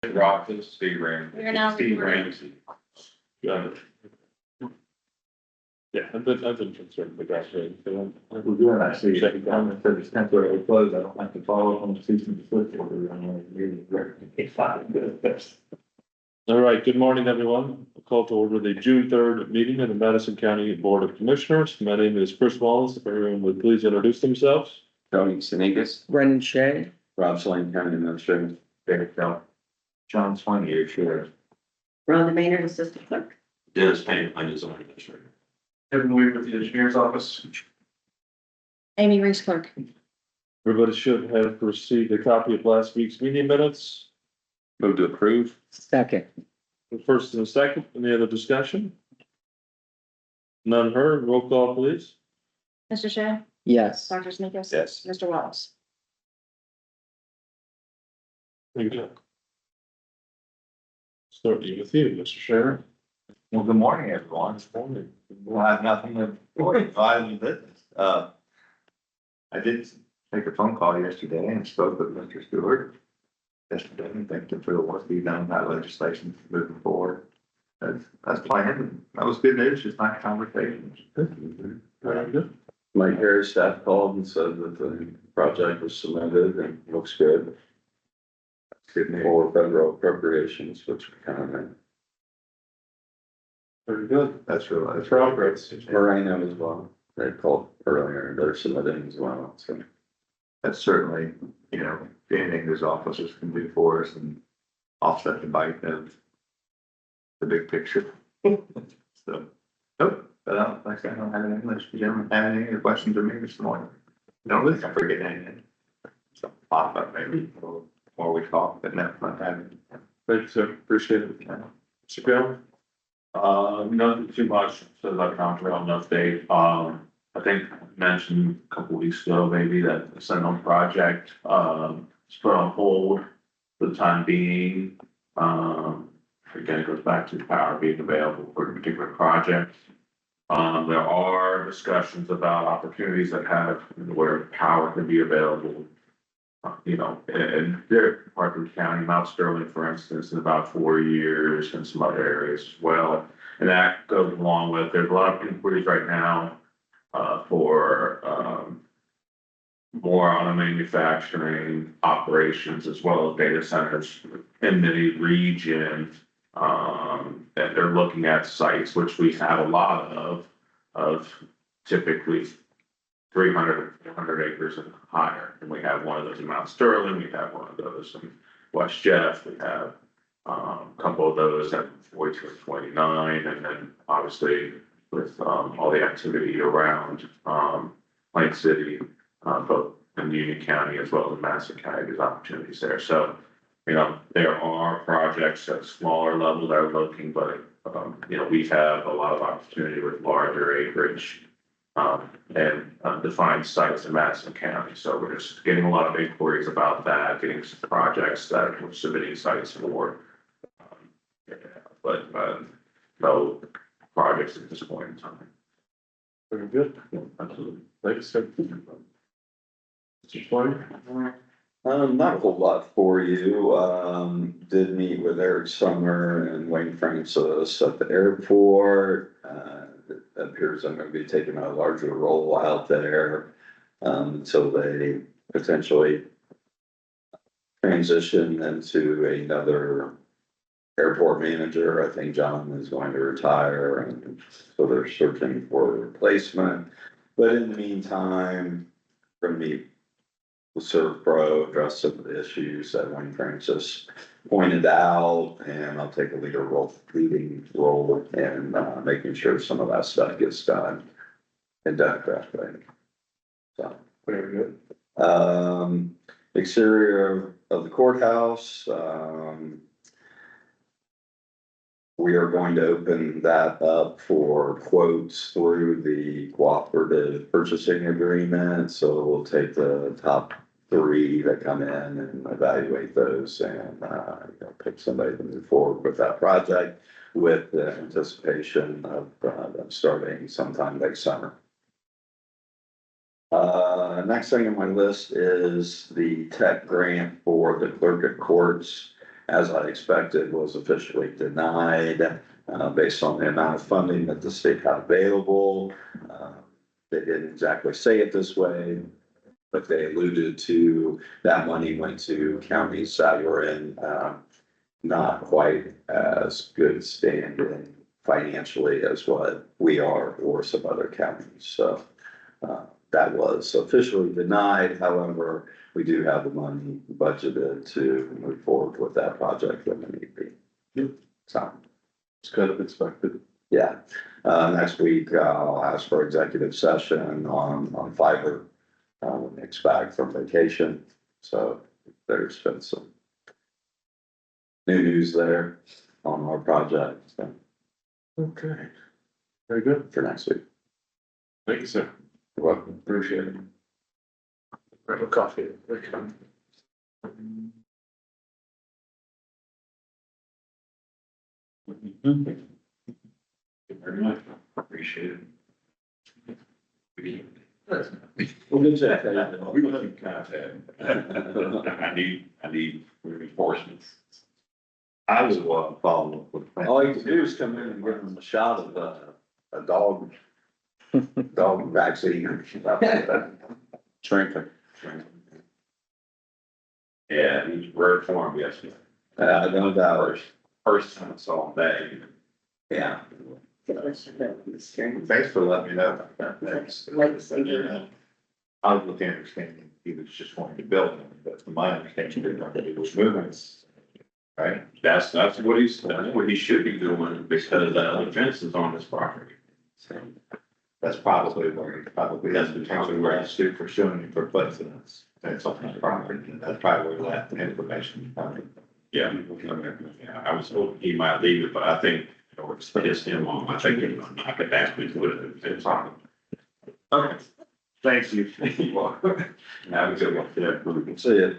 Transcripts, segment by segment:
Rockland, Steve Ramsey. We are now Steve recording. Ramsey. Yeah, I've been concerned with that. We're doing that, so you second comment, that it's temporarily closed, I don't have to follow up on the cease and desist order, I'm gonna really it's fine, good. All right, good morning, everyone. I'll call to order the June 3rd meeting of the Madison County Board of Commissioners. My name is Chris Wallace. If everyone would please introduce themselves. Tony Sinigas, Brendan Shea. Rob Slang, County Administrator. Derek Bell. John Swan, your sheriff. Rhonda Maynard, Assistant Clerk. Dennis Payne, I'm his own administrator. Kevin Weaver with the engineer's office. Amy Reese Clerk. Everybody should have received a copy of last week's meeting minutes. Move to approve. Second. The first and the second, any other discussion? None heard, roll call please. Mr. Shea? Yes. Dr. Sneakers? Yes. Mr. Wallace? Thank you. Starting with you, Mr. Sheriff. Well, good morning, everyone. This morning. We'll have nothing to report, violent business. I did take a phone call yesterday and spoke with Mr. Stewart. Yesterday, and thanked him for the work he's done on that legislation moving forward. That's planned, and that was good news, just nice conversation. Very good. Mike Harris staff called and said that the project was submitted and looks good. Good for federal appropriations, which we kind of meant. Very good. That's really. Progress. Moreno as well. They called earlier, they're submitting as well, so. That's certainly, anything those officers can do for us and offset the bite of the big picture. So, nope, but like I said, I don't have any English. Do you gentlemen have any other questions of me this morning? Don't think I'm forgetting anything. So pop up maybe, or we talk, but no, not having. Thank you, sir. Appreciate it. Mr. Bill? Nothing too much, so that counts around update. I think I mentioned a couple weeks ago, maybe that the Sentinel project, is put on hold for the time being. Again, it goes back to the power being available for a particular project. There are discussions about opportunities that have where power can be available. In different parts of the county, Mount Sterling, for instance, in about 4 years, and some other areas as well. And that goes along with, there's a lot of inquiries right now for more on the manufacturing operations as well as data centers in the region. And they're looking at sites, which we have a lot of typically 300, 400 acres and higher. And we have one of those in Mount Sterling, we have one of those in West Jeff, we have a couple of those at 4229, and then obviously with all the activity around Plain City, both in Union County as well as Madison County, there's opportunities there. So, there are projects at a smaller level that are looking, but we have a lot of opportunity with larger acreage and defined sites in Madison County. So we're just getting a lot of inquiries about that, getting some projects that we're submitting sites for. But no projects at this point in time. Very good. Absolutely. Thanks, sir. Mr. Floyd? Not a whole lot for you. Did meet with Eric Summer and Wayne Francis at the airport. It appears I'm gonna be taking a larger role out there. So they potentially transition into another airport manager. I think John is going to retire, and so they're searching for a replacement. But in the meantime, from me, Serve Pro, address some of the issues that Wayne Francis pointed out, and I'll take a leading role in making sure some of that stuff gets done and done correctly. So, Very good. exterior of the courthouse, we are going to open that up for quotes through the cooperative purchasing agreement. So we'll take the top 3 that come in and evaluate those and pick somebody to move forward with that project with the anticipation of them starting sometime next summer. Next thing on my list is the tech grant for the clerk of courts. as I expected, was officially denied, based on the amount of funding that the state had available. They didn't exactly say it this way, but they alluded to that money went to counties that were in, not quite as good standing financially as what we are or some other counties. So, that was officially denied. However, we do have the money budgeted to move forward with that project when it need be. So, It's kind of expected. yeah, next week, I'll ask for executive session on fiber. When Nick's back from vacation, so there's been some new news there on our project, so, Okay. Very good. for next week. Thank you, sir. You're welcome. Appreciate it. Grab a coffee. Thank you. Thank you very much. Appreciate it. Well, good job. We will keep contact. I need reinforcements. I will follow up with. All you can do is come in and give them a shot of a dog vaccine or something. Shrinking. Yeah, he's rare form yesterday. No doubt. First time I saw him day. Yeah. Thanks for letting me know about that. Thanks. I was looking at understanding he was just wanting to build them, but from my understanding, he was moving. Right? That's what he should be doing because the fence is on his property. So that's probably where he probably has potentially where he's sued for suing him for precedence. That's on his property. That's probably where that information is coming. Yeah, I was hoping he might leave it, but I think, it's pissed him off. I think he's gonna knock it down and put it in the fence on him. Okay, thanks you. Have a good one. Yeah. See it.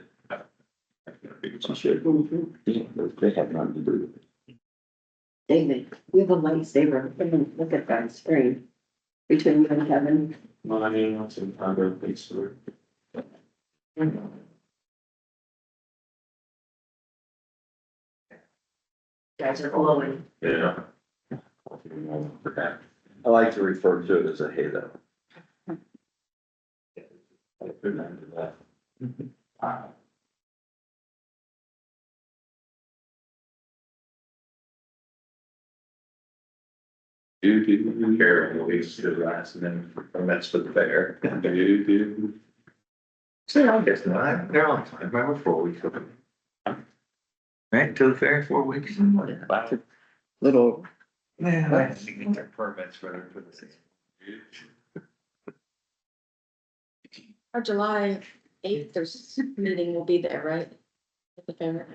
They have nothing to do with it. David, you have a lightsaber. Look at that screen between you and Kevin. Money, that's in under piece through. Guys are glowing. Yeah. I like to refer to it as a halo. Carol, we used to do the last and then that's for the fair. So I guess not. They're on time. Remember 4 weeks. Right to the fair, 4 weeks. Little. Yeah, I have to get their permits for the season. Our July 8th, there's meeting will be there, right? At the fair.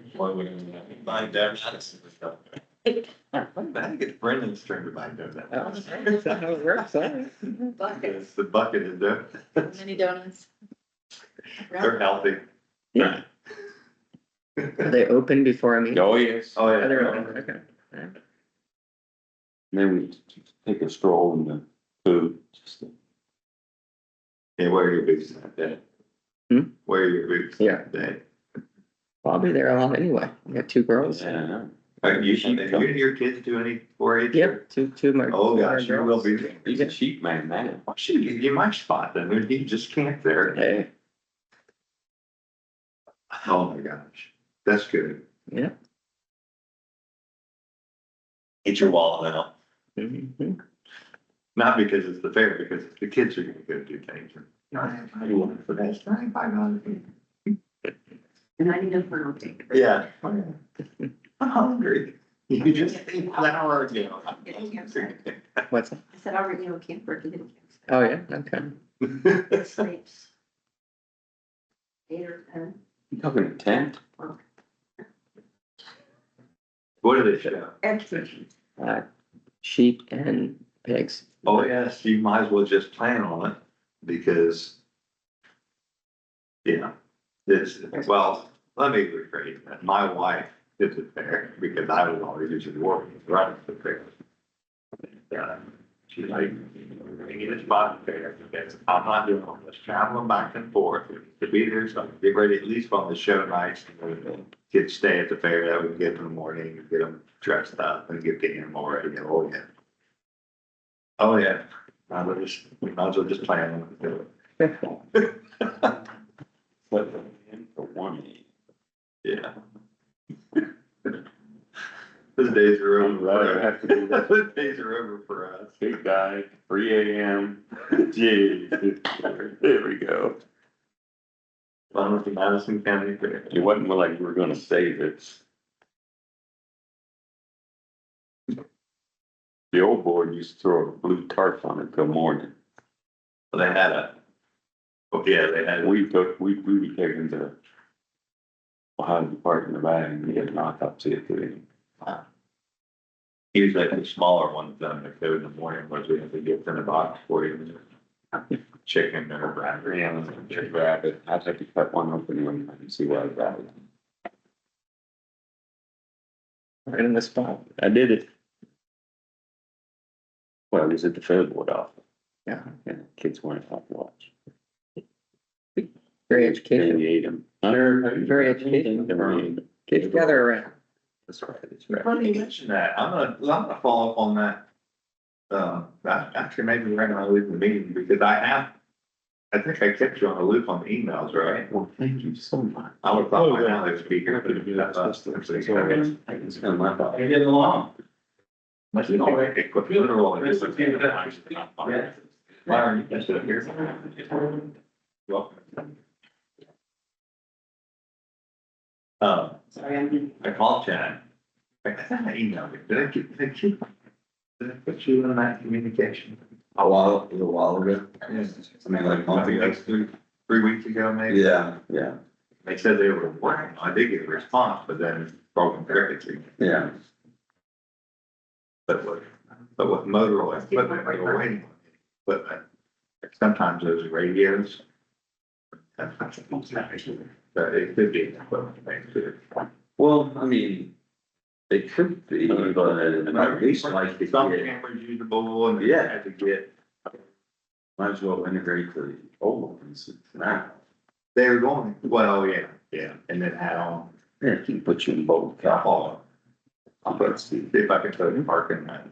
Mind that, Madison. I get Brendan's trying to mind that. That's how it works, huh? It's the bucket is there. Many donuts. They're healthy. Yeah. Are they open before a meeting? Oh, yes. Oh, yeah. They're open, okay. Then we take a stroll in the food. Yeah, wear your boots that day. Wear your boots Yeah. that day. I'll be there a lot anyway. You got 2 girls. Yeah. You and your kids do any 4-H? Yep, two of my. Oh, gosh, you will girls. be. He's a sheep man now. Why should you might spot them, you just can't there. Hey, Oh, my gosh, that's good. yeah. Get your wallet out. Mhm. Not because it's the fair, because the kids are gonna go do things. I do want it for that, $95. And I need a funnel cake. Yeah. I'm hungry. You just ate flour again. What's that? I said, I'll bring you a camper to the Oh, yeah, okay. It sleeps 8 or 10. You talking a tent? What do they show? Everything. Sheep and pigs. Oh, yes, you might as well just plan on it, because. Yeah, well, let me rephrase that, my wife did the fair, because I was always usually working, running the fair. She's like, we're gonna get a spot there, because I'm not doing all this traveling back and forth to be there, so get ready at least on the show nights. Kids stay at the fair, that we can get in the morning, get them dressed up and get the animal ready, oh yeah. Oh yeah, we might as well just plan on it. But for one, Yeah. Those days are over. Rather have to do that. Those days are over for us. big guy, 3 a.m. Gee, there we go. Fun with the Madison County Fair. It wasn't like we were gonna save it. The old board used to throw a blue tarp on it till morning. They had they had. We would take them to Ohio Department of Ag and get an autopsy at the. Usually the smaller ones done, they go in the morning, once we have to get in a box for you. Chicken or rabbit. Yeah, just rabbit. I'd have to cut one open one time and see what I got. Right in the spot. I did it. Well, I was at the fair board office. Yeah. And kids weren't allowed to watch. Very And educational. we ate them. Very educational. Kids gather around. That's right, that's right. Funny you mention that, I'm gonna follow up on that. Actually, maybe we're gonna leave the meeting, because I think I kept you on the loop on the emails, right? Well, thank you so much. I would thought by now they'd be here, but that's us. I can spend my thought. You're getting along. Must be all right. Equip literal. Why are you just here? Welcome. Sorry, I called Chad. I thought I emailed you. Did I put you in that communication? A while ago. I mean, like a month ago, 3 weeks ago, maybe? Yeah, yeah, They said they were working. I did get a response, but then broken crickets. yeah. But with Motorola equipment, we were waiting on equipment. Sometimes those radios. But it could be equipment thing too. Well, I mean, it could be, but at least like to Some get, cameras usable and they Yeah. had to get, might as well integrate the old ones now. they were going, well, yeah, and then add on. Yeah, you can put you in both. But see if I can put in parking lot.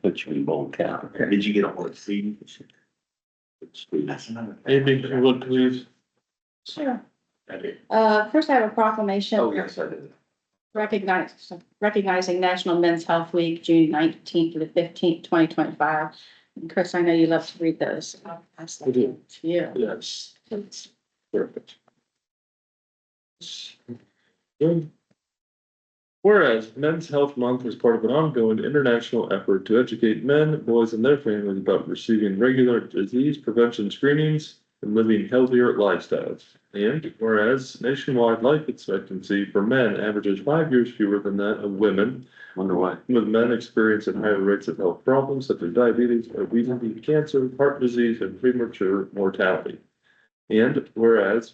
Put you in both counts. Did you get a hold of C? That's another thing. Anything you would please? Sure. I did. First I have a proclamation. Oh, yes, I did. Recognizing National Men's Health Week, June 19th to the 15th, 2025. And Chris, I know you love to read those. I'll pass that I do. to you. Yes. Perfect. Good. Whereas Men's Health Month is part of an ongoing international effort to educate men, boys, and their families about receiving regular disease prevention screenings and living healthier lifestyles. And whereas nationwide life expectancy for men averages 5 years fewer than that of women, Wonder why. with men experiencing higher rates of health problems such as diabetes, obesity, cancer, heart disease, and premature mortality. And whereas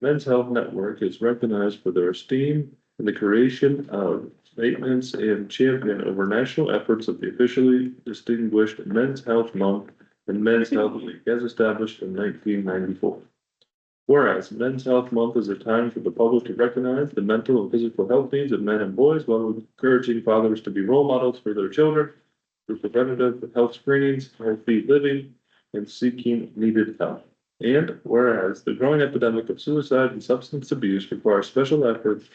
Men's Health Network is recognized for their esteem in the creation of statements and champion over national efforts of the officially distinguished Men's Health Month and Men's Health Week as established in 1994. Whereas Men's Health Month is a time for the public to recognize the mental and physical health needs of men and boys while encouraging fathers to be role models for their children through preventative health screenings, healthy living, and seeking needed help. And whereas the growing epidemic of suicide and substance abuse requires special efforts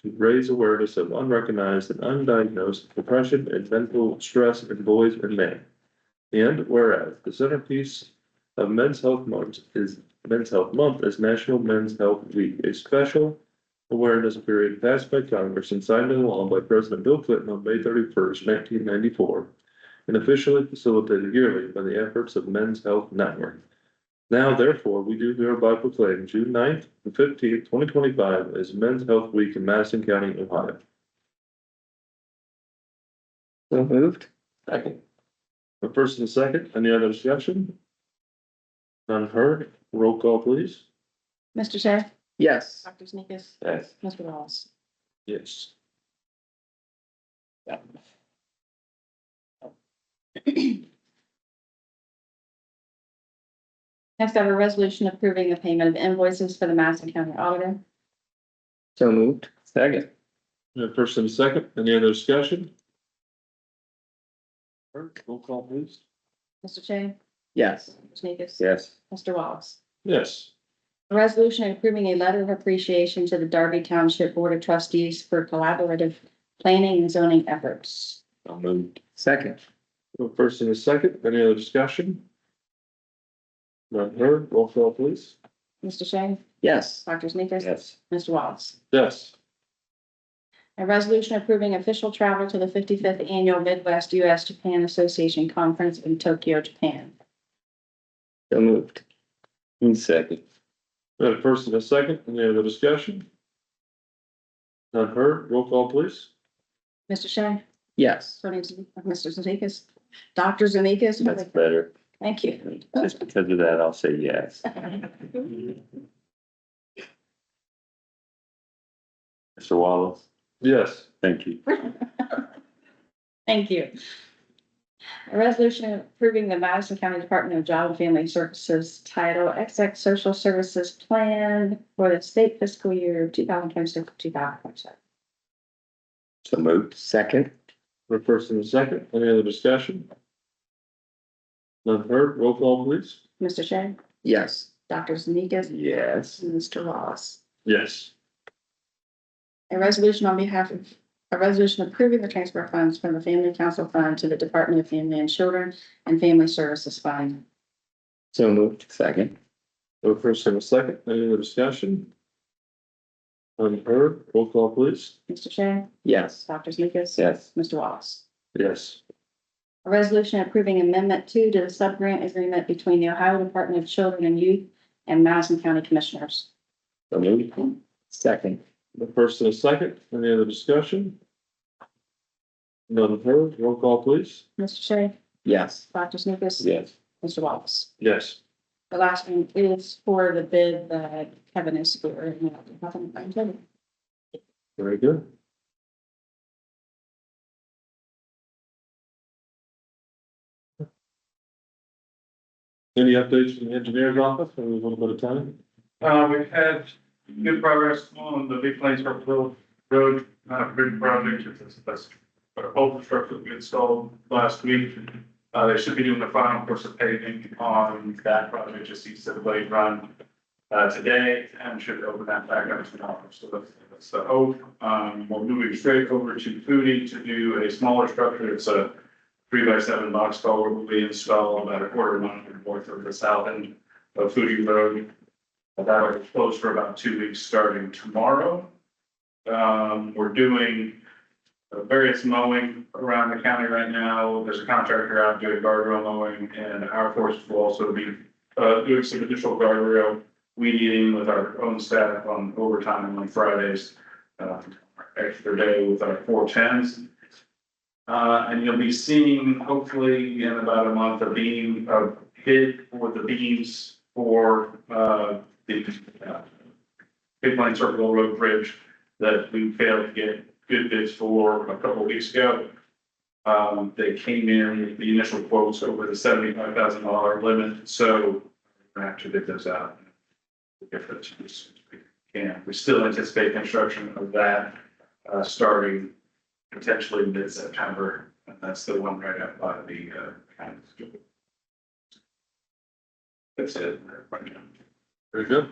to raise awareness of unrecognized and undiagnosed depression and mental stress in boys and men. And whereas the centerpiece of Men's Health Month is National Men's Health Week, a special awareness period passed by Congress and signed into law by President Bill Clinton on May 31st, 1994, and officially facilitated yearly by the efforts of Men's Health Network. Now, therefore, we do hereby proclaim June 9th and 15th, 2025 as Men's Health Week in Madison County, Ohio. So moved. Second. The first and second, any other discussion? None heard, roll call please. Mr. Sheriff, Yes. Dr. Sneakus, Yes. Mr. Wallace. Yes. Next, I have a resolution approving the payment of invoices for the Madison County Auditor. So moved. Second. First and a second, any other discussion? Roll call please. Mr. Shea? Yes. Mr. Sneakus? Yes. Mr. Wallace? Yes. A resolution approving a letter of appreciation to the Darby Township Board of Trustees for collaborative planning and zoning efforts. So moved. Second. First and a second, any other discussion? None heard, roll call please. Mr. Shea? Yes. Dr. Sneakus? Yes. Mr. Wallace? Yes. A resolution approving official travel to the 55th Annual Midwest U.S. Japan Association Conference in Tokyo, Japan. So moved. Second. Got a first and a second, any other discussion? None heard, roll call please. Mr. Shea? Yes. Mr. Zemeckis? Dr. Zemeckis? That's better. Thank you. Just because of that, I'll say yes. Mr. Wallace? Yes. Thank you. Thank you. A resolution approving the Madison County Department of Job and Family Services Title XX Social Services Plan for the state fiscal year 2026, 2027. So moved. Second. For first and a second, any other discussion? None heard, roll call please. Mr. Shea? Yes. Dr. Zemeckis? Yes. And Mr. Wallace? Yes. A resolution approving the transfer of funds from the Family Council Fund to the Department of Family and Children and Family Services Fund. So moved. Second. First and a second, any other discussion? None heard, roll call please. Mr. Shea? Yes. Dr. Zemeckis? Yes. Mr. Wallace? Yes. A resolution approving Amendment 2 to the sub-grant agreement between the Ohio Department of Children and Youth and Madison County Commissioners. So moved. Second. The first and a second, any other discussion? None heard, roll call please. Mr. Shea? Yes. Dr. Sneakus? Yes. Mr. Wallace? Yes. The last one is for the bid that Kevin is for. Very good. Any updates from the engineer's office, or a little bit of time? We've had good progress on the Big Plains Road bridge project. That's all the structure we installed last week. They should be doing the final course of paving on that project just east of the Blade Run today, and should open that back up tomorrow. So that's the hope. We're moving straight over to Foodie to do a smaller structure. It's a 3x7 box culvert will be installed about a quarter mile north of the south end of Foodie Road. That'll be closed for about 2 weeks starting tomorrow. We're doing various mowing around the county right now. There's a contractor out doing guardrail mowing, and our forces will also be doing some additional guardrail weed eating with our own staff on overtime on Fridays. Extra day with our 410s. And you'll be seeing, hopefully in about a month, a bid for the beams for the Big Plains Circle Road Bridge that we failed to get good bids for a couple of weeks ago. They came in, the initial quotes over the $75,000 limit, so we're gonna have to bid those out. If that's as soon as we can. We still anticipate construction of that starting potentially mid-September, and that's the one right up by the county school. That's it right now. Very good.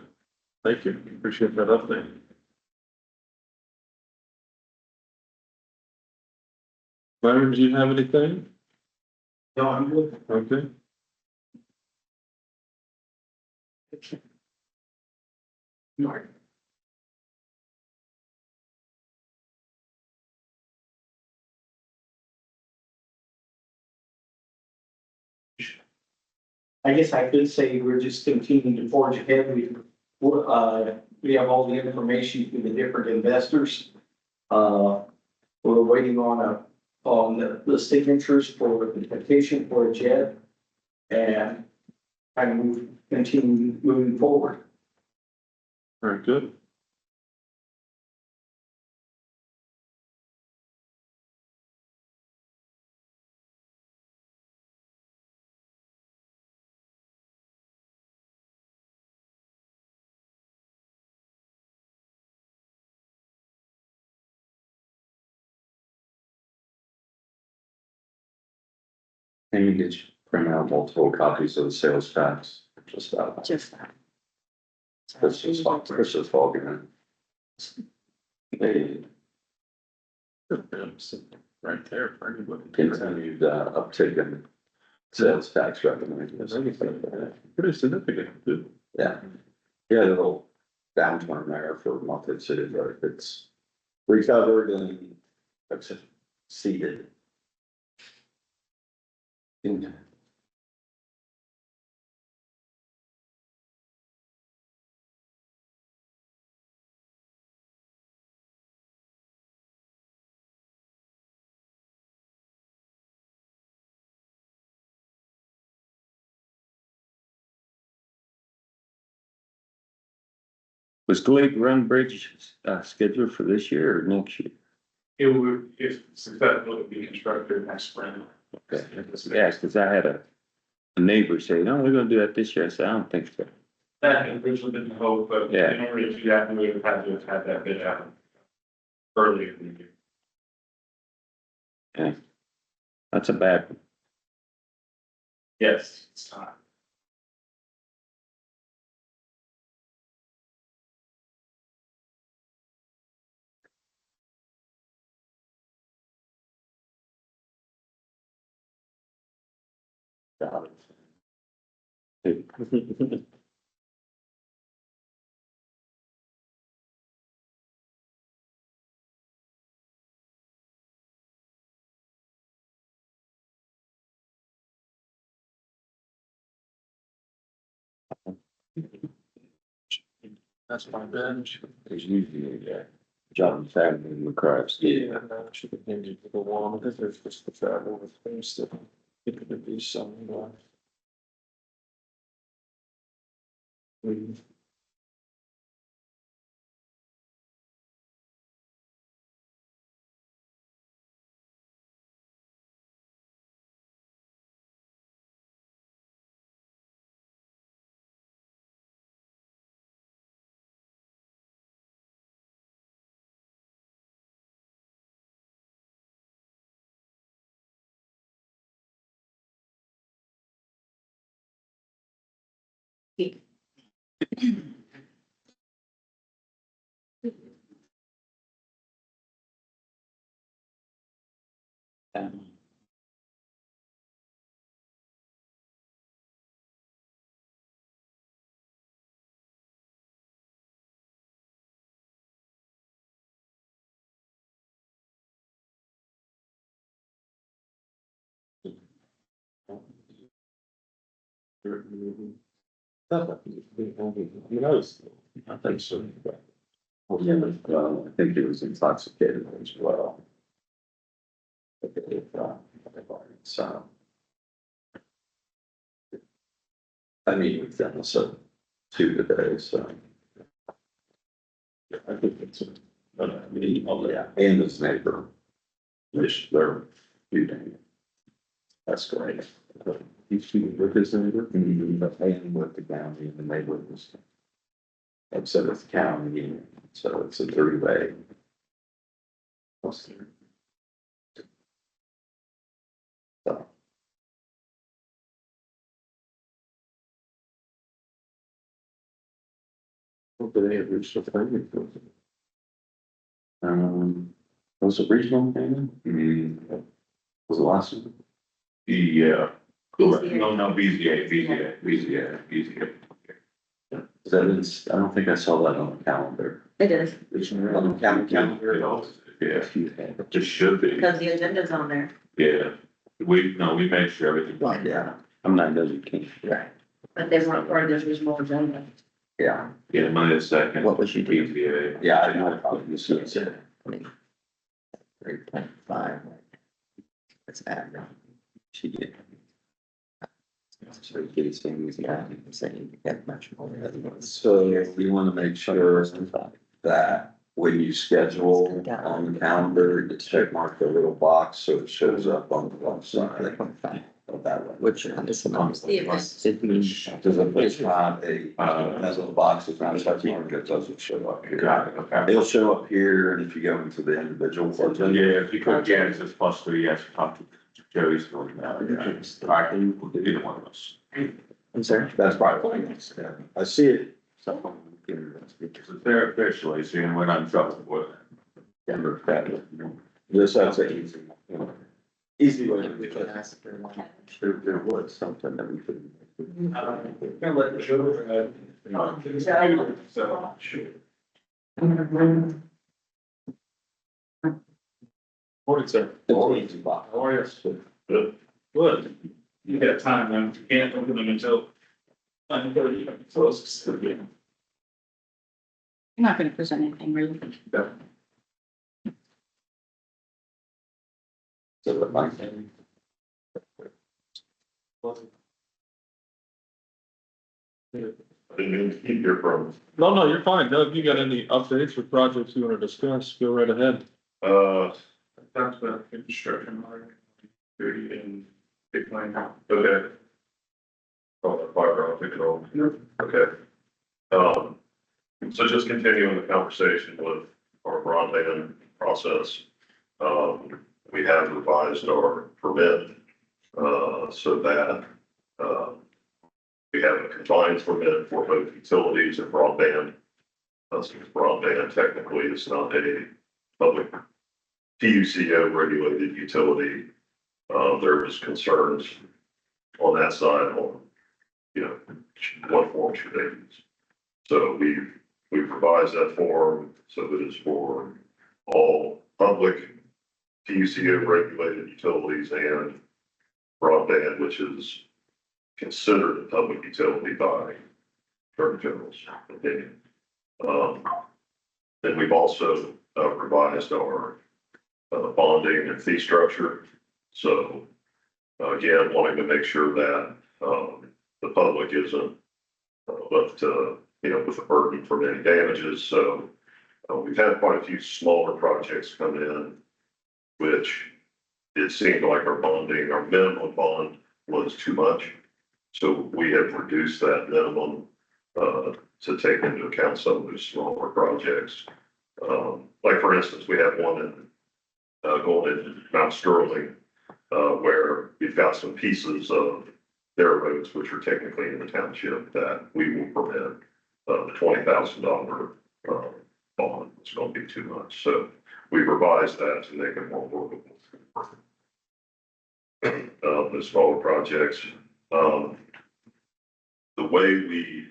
Thank you. Appreciate that update. Byron, do you have anything? No, I'm good. Okay. I guess I could say we're just continuing to forge ahead. We have all the information from the different investors. We're waiting on the signatures for the petition for a jet. And continue moving forward. Very good. Amy, did you print out multiple copies of the sales tax? Just that. Just that. Chris is fogging it. Right there for anybody. Continued uptick in sales tax revenue. Pretty significant, too. Yeah. Yeah, a little downturn there for Market City, but it's recovered and exceeded. Was Glade Run Bridge, scheduled for this year or next year? It would, if successful, it would be constructed next spring. Okay, yeah, cause I had a neighbor say, no, we're gonna do that this year. I said, I don't think so. That had originally been the hope, but Yeah. in order to do that, we would have had to have had that bid out earlier in the year. That's a bad one. Yes, it's time. That's my bench. There's usually a job family in the crafts. Yeah, and that should continue to go on, because there's just the travel with things that it could be some, we- Who knows? I think so. Yeah, well, I think he was intoxicated as well. So. I mean, we've done this two today, so. I think it's Yeah, and his neighbor. Which they're feuding. That's great. he's shooting with his neighbor. But and with the county and the neighbor was. Upset with the county, so it's a three-way. So. Hopefully they have reached a plan. Was it regional payment? Was the last one? Yeah. BZA. No, BZA. Is that in, I don't think I saw that on the calendar. It is, On the calendar. Yeah, it should be, because the agenda's on there. yeah. We made sure everything. Yeah, I'm not gonna can't. right, But they weren't part of this original agenda. yeah, Yeah, Monday the second. What was she doing? BZA. yeah, I know, probably just said. 3.5. That's average. She did. So you get things, yeah, I'm saying you get much more. So we wanna make sure that when you schedule on the calendar, you check mark the little box so it shows up on the website. Of that one. Which on this one? The event. It means. Does it's not has little boxes around check mark, it doesn't show up here. Got it, okay. It'll show up here, and if you go into the individual. Yeah, if you could, yeah, it says +3, yes, talk to Joey's going out, I can, either one of us. I'm sorry. That's probably fine. Yeah, I see it. So, They're officially seeing when I'm trouble with it. Denver, that, this, that's an easy, you know, easy way to do it. There was something that we could. Gonna let the show, So, Morning, sir. It's an easy box. How are you? Good. you got time, man, you can't open them until 9:30, close. I'm not gonna present anything really. So the mic. I didn't mean to keep your from. No, you're fine. Doug, you got any updates or projects you wanna discuss? Go right ahead. Talked about construction, and big plan. Okay. Oh, the fiber optic at all. Okay. So just continuing the conversation with our broadband process. We have revised our permit, so that, we have a compliance permit for both utilities and broadband. Since broadband technically is not a public PUCO regulated utility, there was concerns on that side on, you know, what form should they use? So we've revised that form, so that it's for all public PUCO regulated utilities and broadband, which is considered a public utility by Attorney General's opinion. Then we've also revised our bonding and fee structure. So again, wanting to make sure that the public isn't left, you know, with a burden from any damages. So we've had quite a few smaller projects come in, which it seemed like our minimum bond was too much. So we have reduced that minimum to take into account some of those smaller projects. Like for instance, we have one in going into Mount Sterling, where we've got some pieces of their roads, which are technically in the township, that we will permit the $20,000 bond. It's going to be too much. So we revised that to make it more workable. The smaller projects, the way we,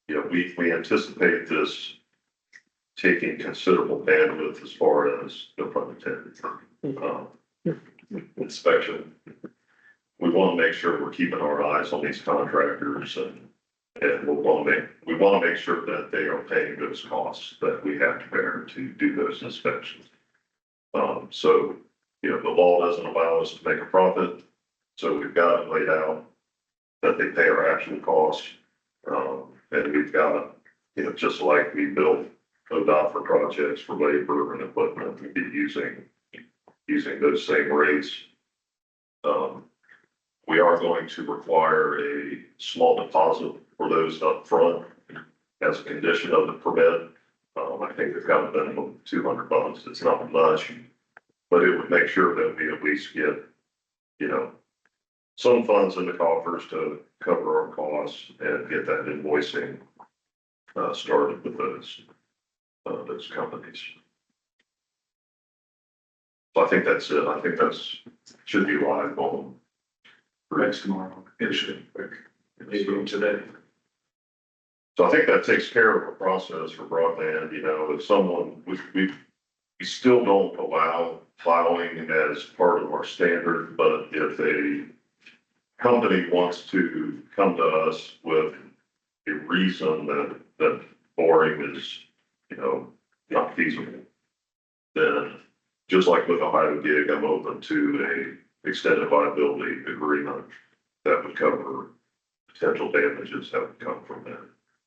you know, we anticipate this taking considerable bandwidth as far as no pun intended, inspection. We want to make sure we're keeping our eyes on these contractors and we want to make sure that they are paying those costs that we have to bear to do those inspections. So, you know, the law doesn't allow us to make a profit, so we've got it laid out that they pay our actual costs. And we've got, you know, just like we built ODOT for projects for labor and equipment, we'd be using those same rates. We are going to require a small deposit for those up front as a condition of the permit. I think they've got a minimum of $200. It's not much, but it would make sure that we at least get, you know, some funds in the coffers to cover our costs and get that invoicing started with those companies. So I think that's it. I think should be live on For next tomorrow, it should be quick, maybe today. So I think that takes care of the process for broadband. You know, if someone, we still don't allow plowing as part of our standard, but if a company wants to come to us with a reason that boring is, you know, not feasible, then just like with Ohio Gig, I'm open to a extended liability agreement that would cover potential damages that would come from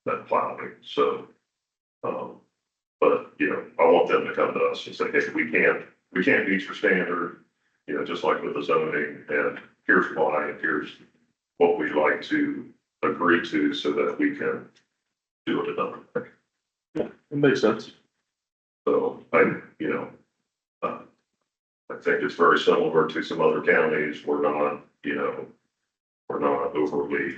that plowing. So, but you know, I want them to come to us and say, hey, we can't meet your standard, you know, just like with the zoning, and here's why, and here's what we'd like to agree to so that we can do it another way. Yeah, it makes sense. So I think it's very similar to some other counties. We're not, we're not overly,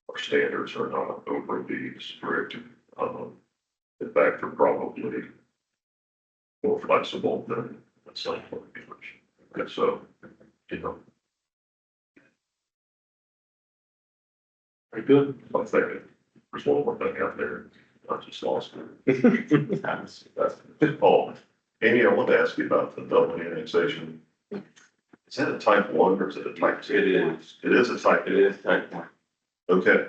our standards are not overly strict. In fact, they're probably more flexible than some other counties. And so, Very good. I think there's one more thing out there, I just lost it. That's all. Amy, I wanted to ask you about the double annexation. Is that a type 1 or is it a type 2? It is. It is a type. It is type one. Okay,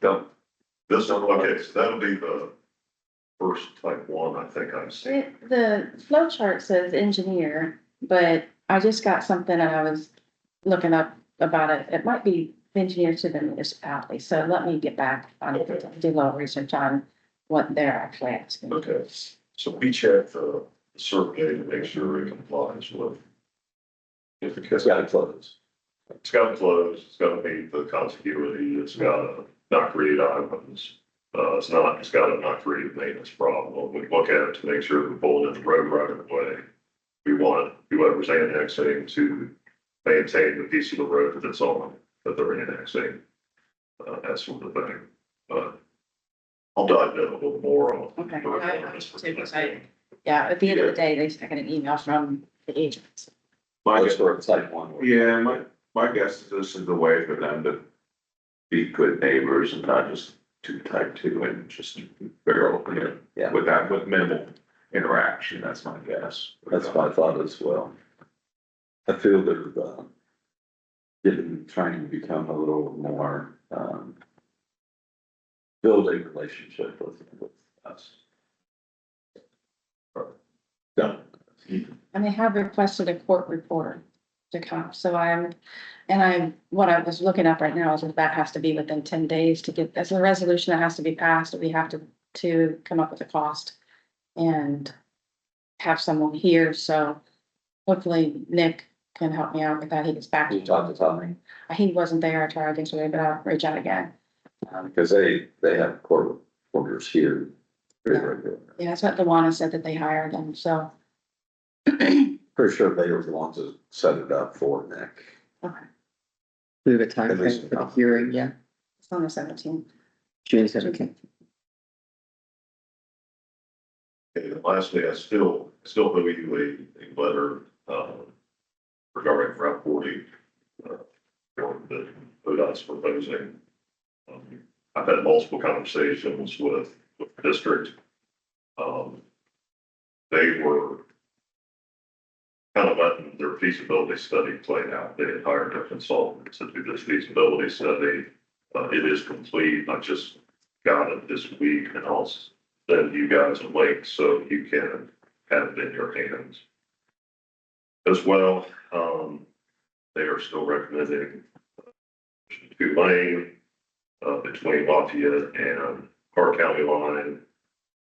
Don't, okay, so that'll be the first type 1 I think I've seen. The flow chart says engineer, but I just got something and I was looking up about it. It might be engineer to the municipality, so let me get back on it, do a little research on what they're actually asking. Okay, so we checked the survey to make sure it complies with. It's gotta close. It's got to close, it's got to meet the contiguity, it's got to not create islands. It's got to not create a maintenance problem. We look at it to make sure we're pulling in the road right of way. We want whoever's annexing to maintain the piece of the road that's on, that they're annexing. That sort of thing. But I'll dive in a little more on. Okay. Yeah, at the end of the day, they got an email from the agents. That's where it's type 1. Yeah, my guess is this is the way for them to be good neighbors and not just do type 2 and just barrel, Yeah. with minimal interaction, that's my guess. That's what I thought as well. I feel they're, trying to become a little more, build a relationship with us. Done. And they have requested a court reporter to come, so what I was looking up right now is that has to be within 10 days to get, as a resolution that has to be passed, we have to come up with a cost and have someone here, so hopefully Nick can help me out with that, he gets back. You talked to Tommy, He wasn't there, I tried yesterday, but I'll reach out again. because they have court orders here. Pretty regular. Yeah, that's what Luana said that they hired them, so. Pretty sure they were the ones that set it up for Nick. Okay, We have a time At least frame for the hearing, yeah, it's on the 17th. June 17th. And lastly, I still owe you a letter, regarding Route 40, that ODOT's proposing. I've had multiple conversations with the district. They were kind of letting their feasibility study play out. They had hired a consultant to do this feasibility study. It is complete. I just got it this week and I'll send you guys a link so you can have it in your hands. As well, they are still recommending 2-lane between Lafayette and Park County line.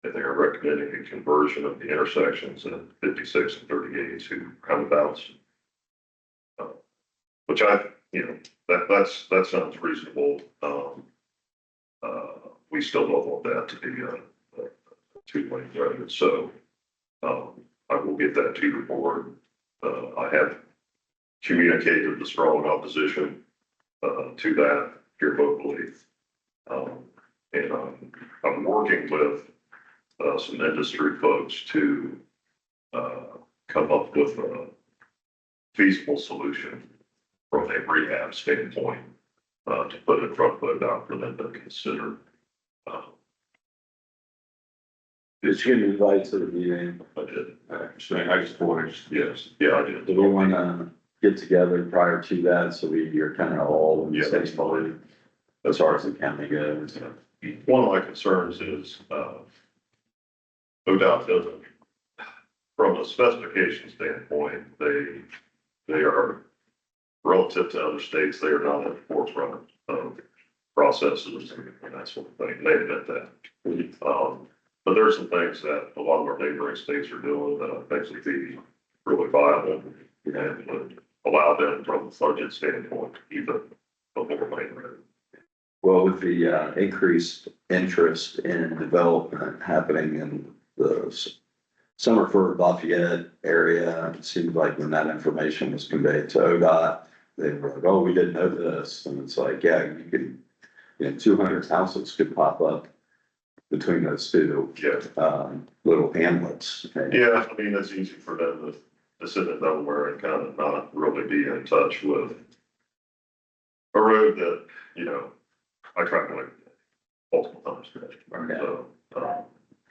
And they are recommending a conversion of the intersections at 56 and 38 to roundabouts. Which that sounds reasonable. We still don't want that to be a 2-lane road, so I will get that to your board. I have communicated the strong opposition to that here locally. And I'm working with some industry folks to come up with a feasible solution from a rehab standpoint to put in front of ODOT for them to consider. Did you invite to the meeting? I did. I just wanted, Yes, yeah, I did. Do we want to get together prior to that, so you're kind of all in the Yeah, same that's fine. boat as far as the county goes? One of my concerns is, ODOT doesn't, from a specification standpoint, they are relative to other states, they are not at the forefront of processes and that sort of thing. They admit that. But there are some things that a lot of our neighboring states are doing that I think would be really viable and would allow them from a budget standpoint, even a more lane road. Well, with the increased interest in development happening in the Summerford, Lafayette area. It seemed like when that information was conveyed to ODOT, they were like, oh, we didn't know this. And it's like, yeah, you could, 200 houses could pop up between those two, Yeah, little hamlets. yeah, I mean, it's easy for them to sit in nowhere and kind of not really be in touch with a road that, I try to like multiple times a day. So,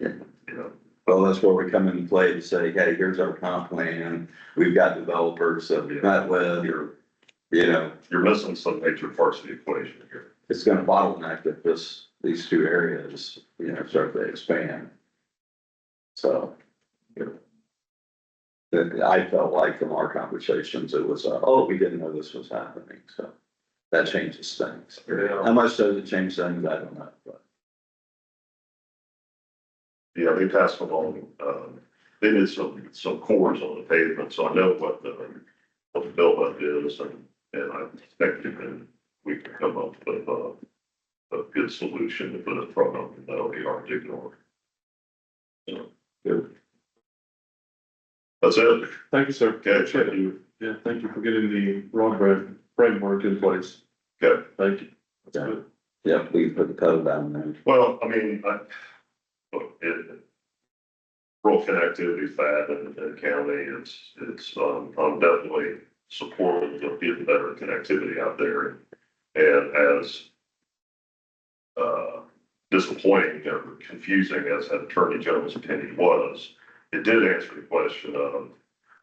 you know, Well, that's where we come into play to say, hey, here's our comp plan. We've got developers that we've met with, you're missing some major parts of the equation here. it's gonna bottleneck if these two areas, start to expand. So. I felt like from our conversations, it was, oh, we didn't know this was happening, so that changes things. How much does it change things? I don't know, but. Yeah, they passed along, they did some cores on the pavement, so I know what the buildup is, and I think we can come up with a good solution to put in front of them, that'll be hard to ignore. So, Good. that's it. Thank you, sir. Okay, thank you. Yeah, thank you for getting the broadband framework in place. Okay, Thank you. That's good. Yeah, we put the pedal down there. well, I mean, look, rural connectivity is bad in the county, I'm definitely supportive of getting better connectivity out there. And as disappointing or confusing as that Attorney General's opinion was, it did answer the question of,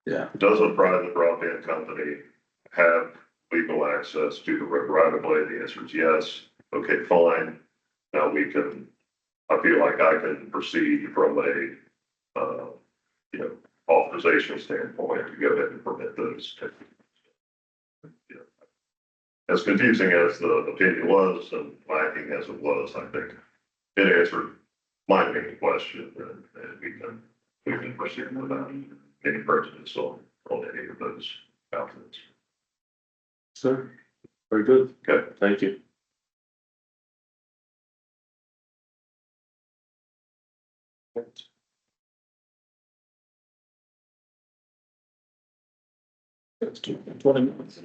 Yeah. does a private broadband company have legal access to the right of way? The answer is yes. Okay, fine. Now I feel like I can proceed from a, authorization standpoint to go ahead and permit those. As confusing as the opinion was and lacking as it was, I think it answered my main question, and we can proceed without any prejudice on any of those outfits. Sir, very good. Okay. Thank you. It's 20 minutes.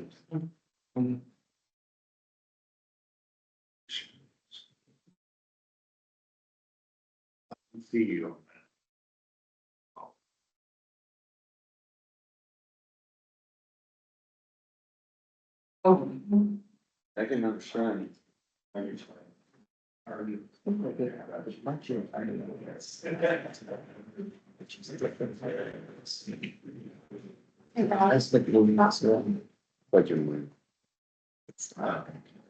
See you. I can understand. Budget.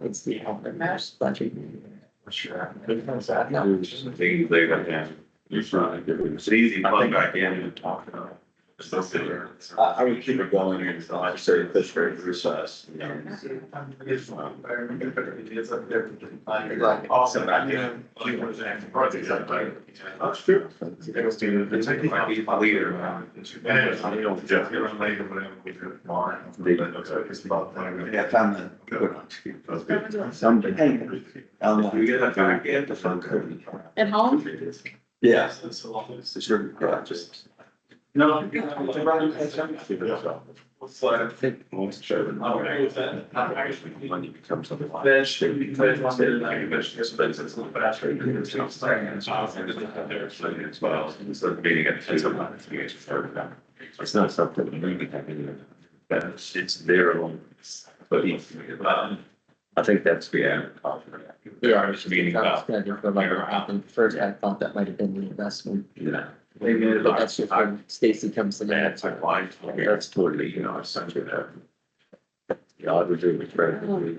It's the Alfred Mass budget. Sure. They got that. It's easy to plug back in and talk about. I would keep it going, and I'd say fish rate recess. Awesome. That's true. Yeah, I found that. Somebody. We get that back in the fun code. At home? Yeah. Sure, yeah, just. No. I think most children. Money becomes a lot. That should be. It's not something we have any, it's their own, but I think that's the end. Yeah, I was meaning about. First, I thought that might have been the investment. Yeah. But that's just when Stacy comes to that. That's totally, essentially that. The auditor was very.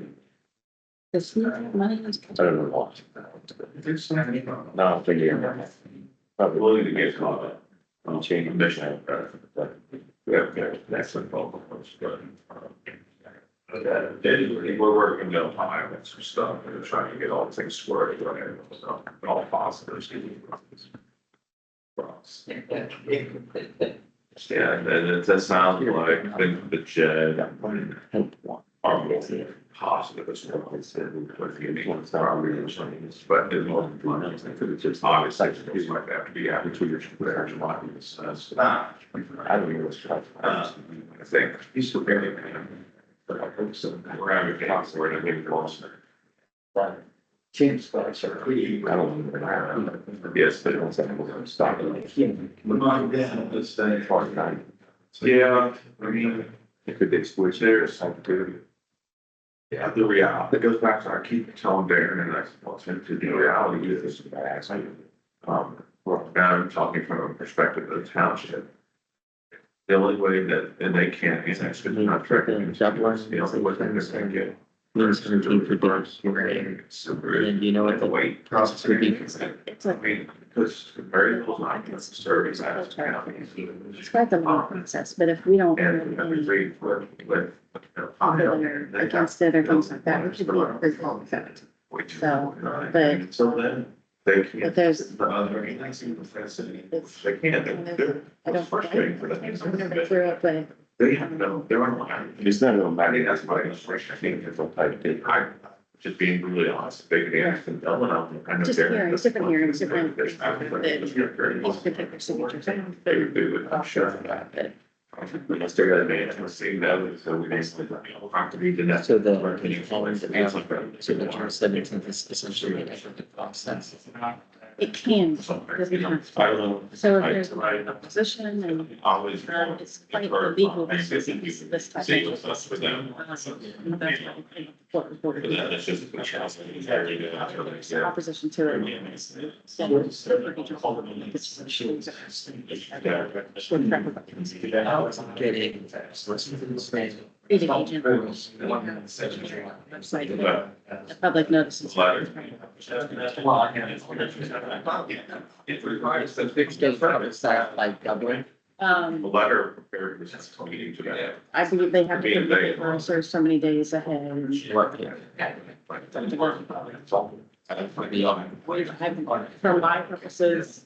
Does he have money? I don't know what. No, I'm thinking. Probably willing to get caught on chain of mission. That's the problem. We're working on Ohio and some stuff, and we're trying to get all the things squared away, so all positives. Yeah, and that sounds like the JED are more positive as well. But the influence that are really changes, but in most places, it's just obviously things like that to be average to your there's a lot of this. I don't know what's right. I think he's still very. But I hope so. We're having a case where they're getting closer. Change guys are pretty. I don't know. Yes, they don't say we're gonna stop it. Remind them this thing. Yeah, I mean, it could be switch there, something good. Yeah, the reality, it goes back to I keep telling Darren, and that's what's into the reality is this bad. Well, now I'm talking from a perspective of the township. The only way that, and they can't, it's actually not tracking. The only way they're gonna get. Means 17 for dollars. And you know what the weight process would be? It's I like, mean, because very little not gonna serve as it's quite the long process, but if we don't have and any agree with. popular against it or things like that, we should be a pretty long effect. So, but- So then they can't. But there's- The other, they can't, they're, I don't. frustrating for them. I've never through it, but They have no, they're on. It's not a matter, that's my frustration, I think it's a type of, I, just being really honest, they can ask them, tell them, I know. just they're- hearings, different hearings, different. There's not- Each could take their signatures. They would do it, I'm sure of that. But Unless they're gonna manage to see that, so we basically. Have to read the next. So the following signature 17th is essentially the process. it can, doesn't have to. I don't know. So if there's a position and Always. it's quite illegal, this is this type See, of. that's for them. That's why I think the court reported But that's just. opposition to it. Then it's the regional, it's- Getting. Reading agent. Website, the public notices. It requires the Like doubling. The letter prepared for this meeting today. I believe they have to put the paper serve so many days ahead. And for my purposes,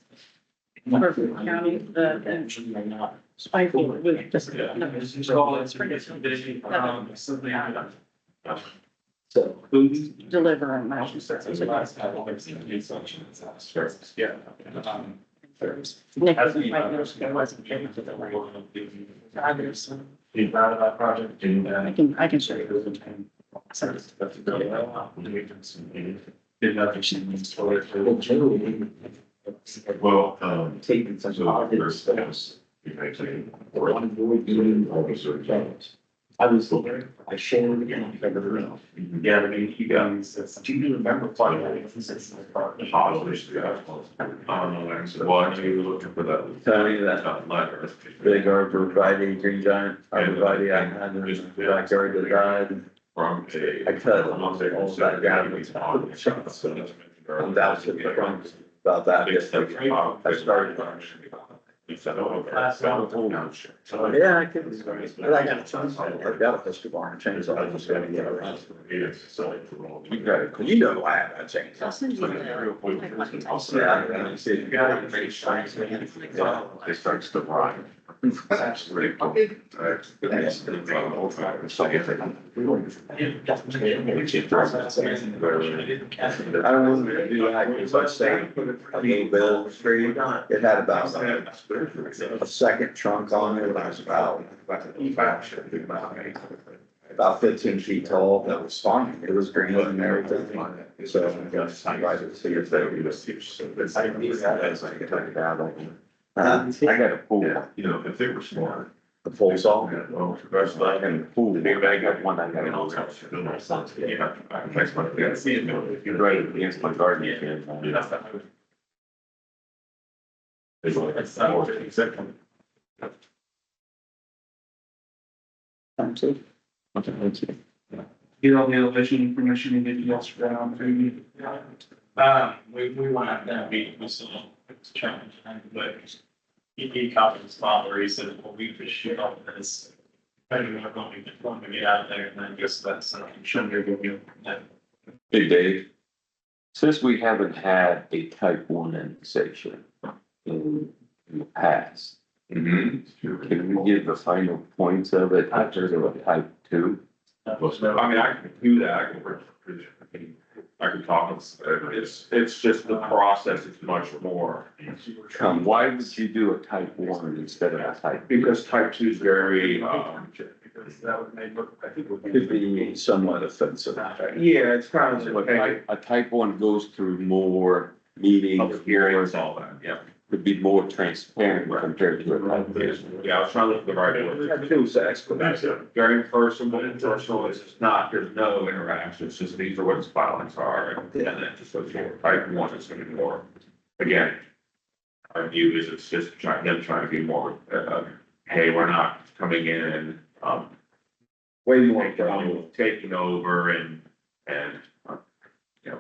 for county, the I feel with just. So. Deliver and my. Yeah. Nick was right, there wasn't. That project. I can show you. So, Well, Taking such positive steps. I was there, I shared it again. Yeah, I mean, you guys, Do you remember flying? Why do you look for that? Tell you that Letter. big arborvitae, green giant arborvitae I had in the backyard that died. From a. I cut all that down with I'm down to the trunks, about that big. I started. Yeah, I could. But I got a chainsaw. I've got a pistol bar and chainsaw. I just gotta get around. You got it. You know I have that chainsaw. I'll send you the. Yeah, I see it. It starts to run. That's really cool. I don't want to do that because I say a little Bill Street, it had about a second trunk on it, that was about 15 feet tall, that was fine, it was green and everything. So I'm gonna try to see if they would. I got a pool, You know, if they were smart. the full saw. Well, first I can pool, maybe I got one, I got an alternative. Yeah. I see it. If you're right against my garden, you can. It's like, it's not exactly. get all the elevation information and anything else around for you. We went out that week, we saw it's challenging, but he called his father, he said, well, we could shoot off this. Depending on when we get out there, and then just that's something should give you. Hey, Dave. Since we haven't had a type 1 annexation in the past, can we give the final points of it after the type 2? I mean, I can do that, I can talk, it's just the process is much more. Why would you do a type one instead of a type? Because type two is very, Because that would make, I think. Could be somewhat offensive. yeah, it's kind of But like, a type one goes through more meetings, public hearings, all that, yeah. could be more transparent compared to a type two. Yeah, I was trying to look at the right word. Type two is explanation. Very personal, it's just not, there's no interaction, it's just these are what its filings are, and then it just goes forward. Type one is gonna be more, again. Our view is it's just them trying to be more, hey, we're not coming in, Way more formal. taking over and, you know,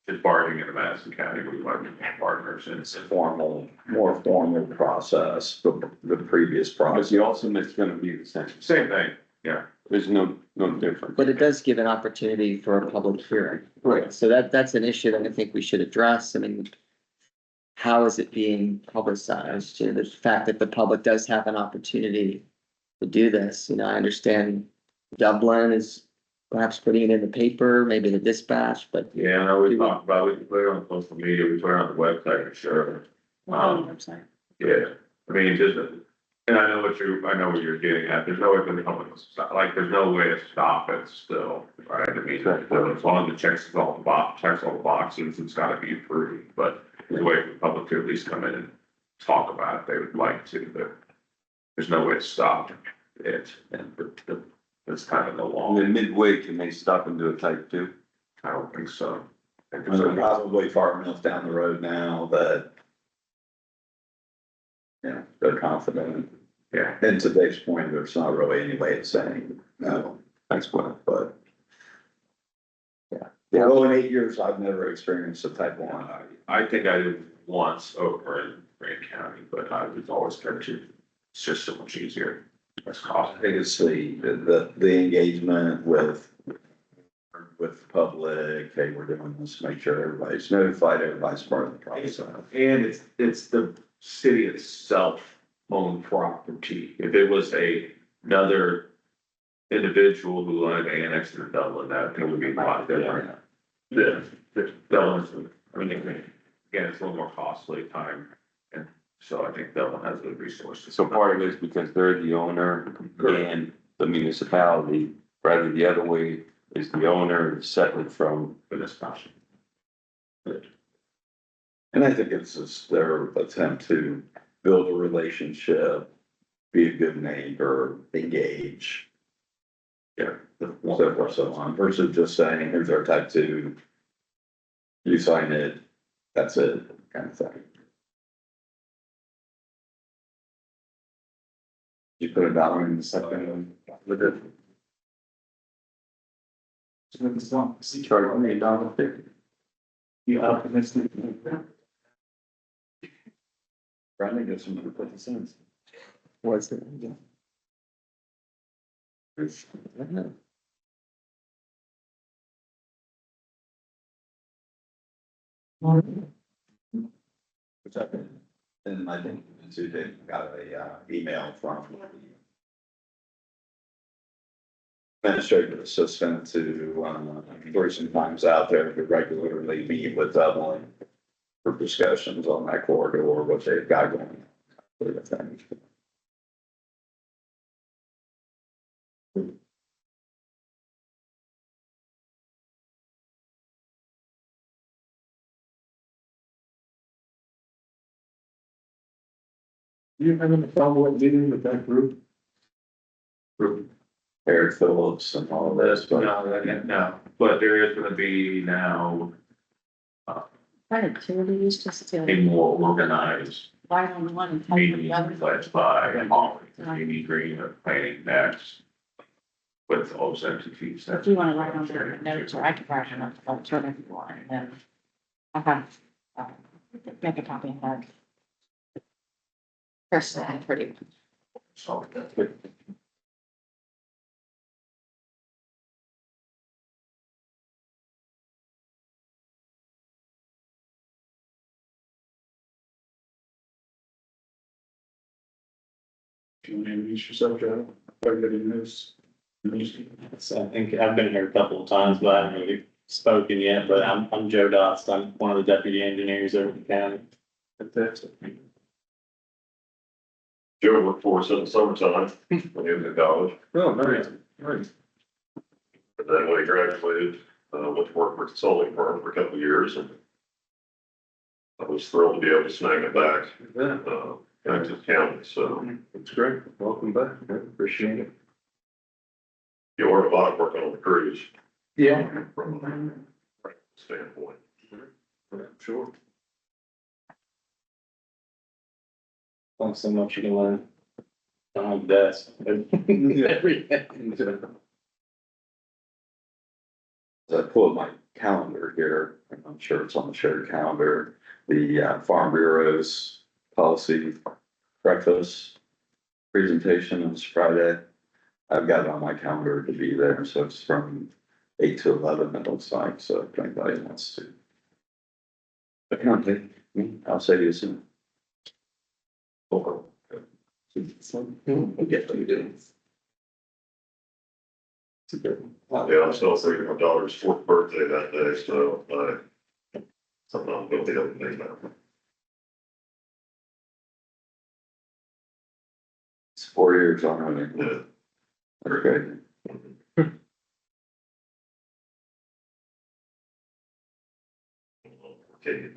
just bargaining into Madison County, we want to be partners, and It's a formal, more formal process, the previous But process. the ultimate's gonna be the same. same thing, yeah. There's no difference. But it does give an opportunity for a public hearing. Right. So that's an issue that I think we should address. I mean, how is it being publicized? You know, the fact that the public does have an opportunity to do this, you know, I understand Dublin is perhaps putting it in the paper, maybe the dispatch, but Yeah, I know we talked about, we can put it on social media, we put it on the website for sure. Website. Yeah, I mean, just, and I know what you're getting at, there's no way for the public to stop, like, there's no way to stop it still, right? I mean, as long as it checks all the boxes, it's gotta be approved, but there's a way for the public to at least come in and talk about it, they would like to, but there's no way to stop it, and it's kind of the And law, then midway, can they stop and do a type two? I don't think so. I think And they're it's- probably far enough down the road now that, you know, they're confident. Yeah, And to Dave's point, there's not really any way of saying, no, That's what, but. Yeah. Well, in 8 years, I've never experienced a type one. I think I did once over in Grant County, but I was always type two, it's just so much easier, less cost. I think it's the engagement with the public, hey, we're doing this, make sure everybody's notified, everybody's part of the process. And it's the city itself owned property. If it was another individual who wanted to annex to Dublin, that thing would be a lot different. The Dublin's, I mean, again, it's a little more costly time, and so I think Dublin has the resources. so part of it is because they're the owner and the municipality, rather the other way is the owner separate from. For this passion. And I think it's just their attempt to build a relationship, be a good neighbor, engage. Yeah. So forth, so on, versus just saying, here's our type two. You sign it, that's it, kind of thing. You put $1 in the second, with it. Charge me $1.50. You optimistic? Brandon gets some 50 cents. what's it? Yeah. I don't know. Which I think, and I think today got a, email from administrative assistant to, person times out there to regularly meet with Dublin for discussions on that corridor, what they've got going on. Sort of thing. You having a follow-up meeting with that group? Eric Phillips and all this, but No, but there is gonna be now I had two of these just a to more organized write on one and type on the meeting other. led by Holly, Amy Green of planning next. With all those entities. If you wanna write on the notes, or I can write on the notes, whatever you want, and then I have, make a copy of that. Personally, pretty. So, Do you want to introduce yourself, Joe? Everybody knows. So I think I've been here a couple of times, but I haven't really spoken yet, but I'm Joe Dost. I'm one of the deputy engineers over the county. Fantastic. Joe worked for us in the summertime when he was in college. Oh, nice, nice. And then when he graduated, went to work for a consulting firm for a couple of years and I was thrilled to be able to snag it back, Yeah, back to the county. So that's great. Welcome back. I appreciate it. you learn a lot working on the cruise Yeah. from a practical standpoint. Yeah, sure. Only so much you can learn. Don't have a desk. Everything. I pulled my calendar here, and I'm sure it's on the shared calendar, the Farm Bureau's policy breakfast presentation is Friday. I've got it on my calendar to be there, so it's from 8 to 11, it looks like, so if anybody wants to. But come take me, I'll say you soon. We'll get what you do. Yeah, I'm still thinking my daughter's fourth birthday that day, so something I'm gonna be able to make that. It's 4 years already. Yeah. That's great. Okay.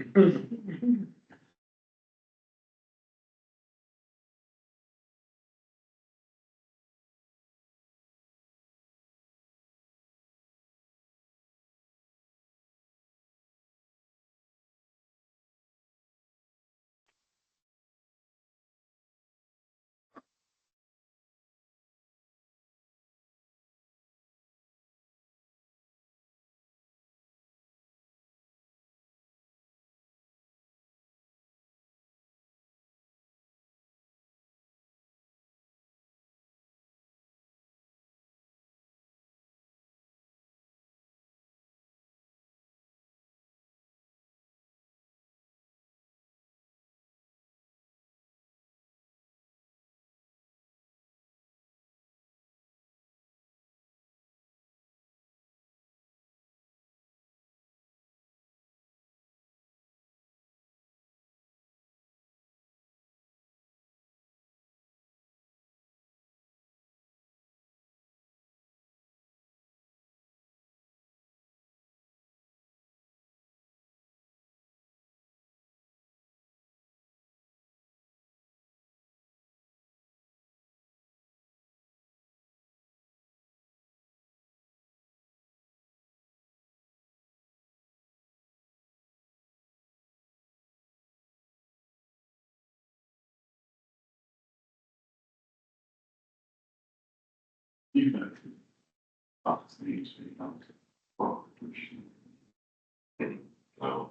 Oh.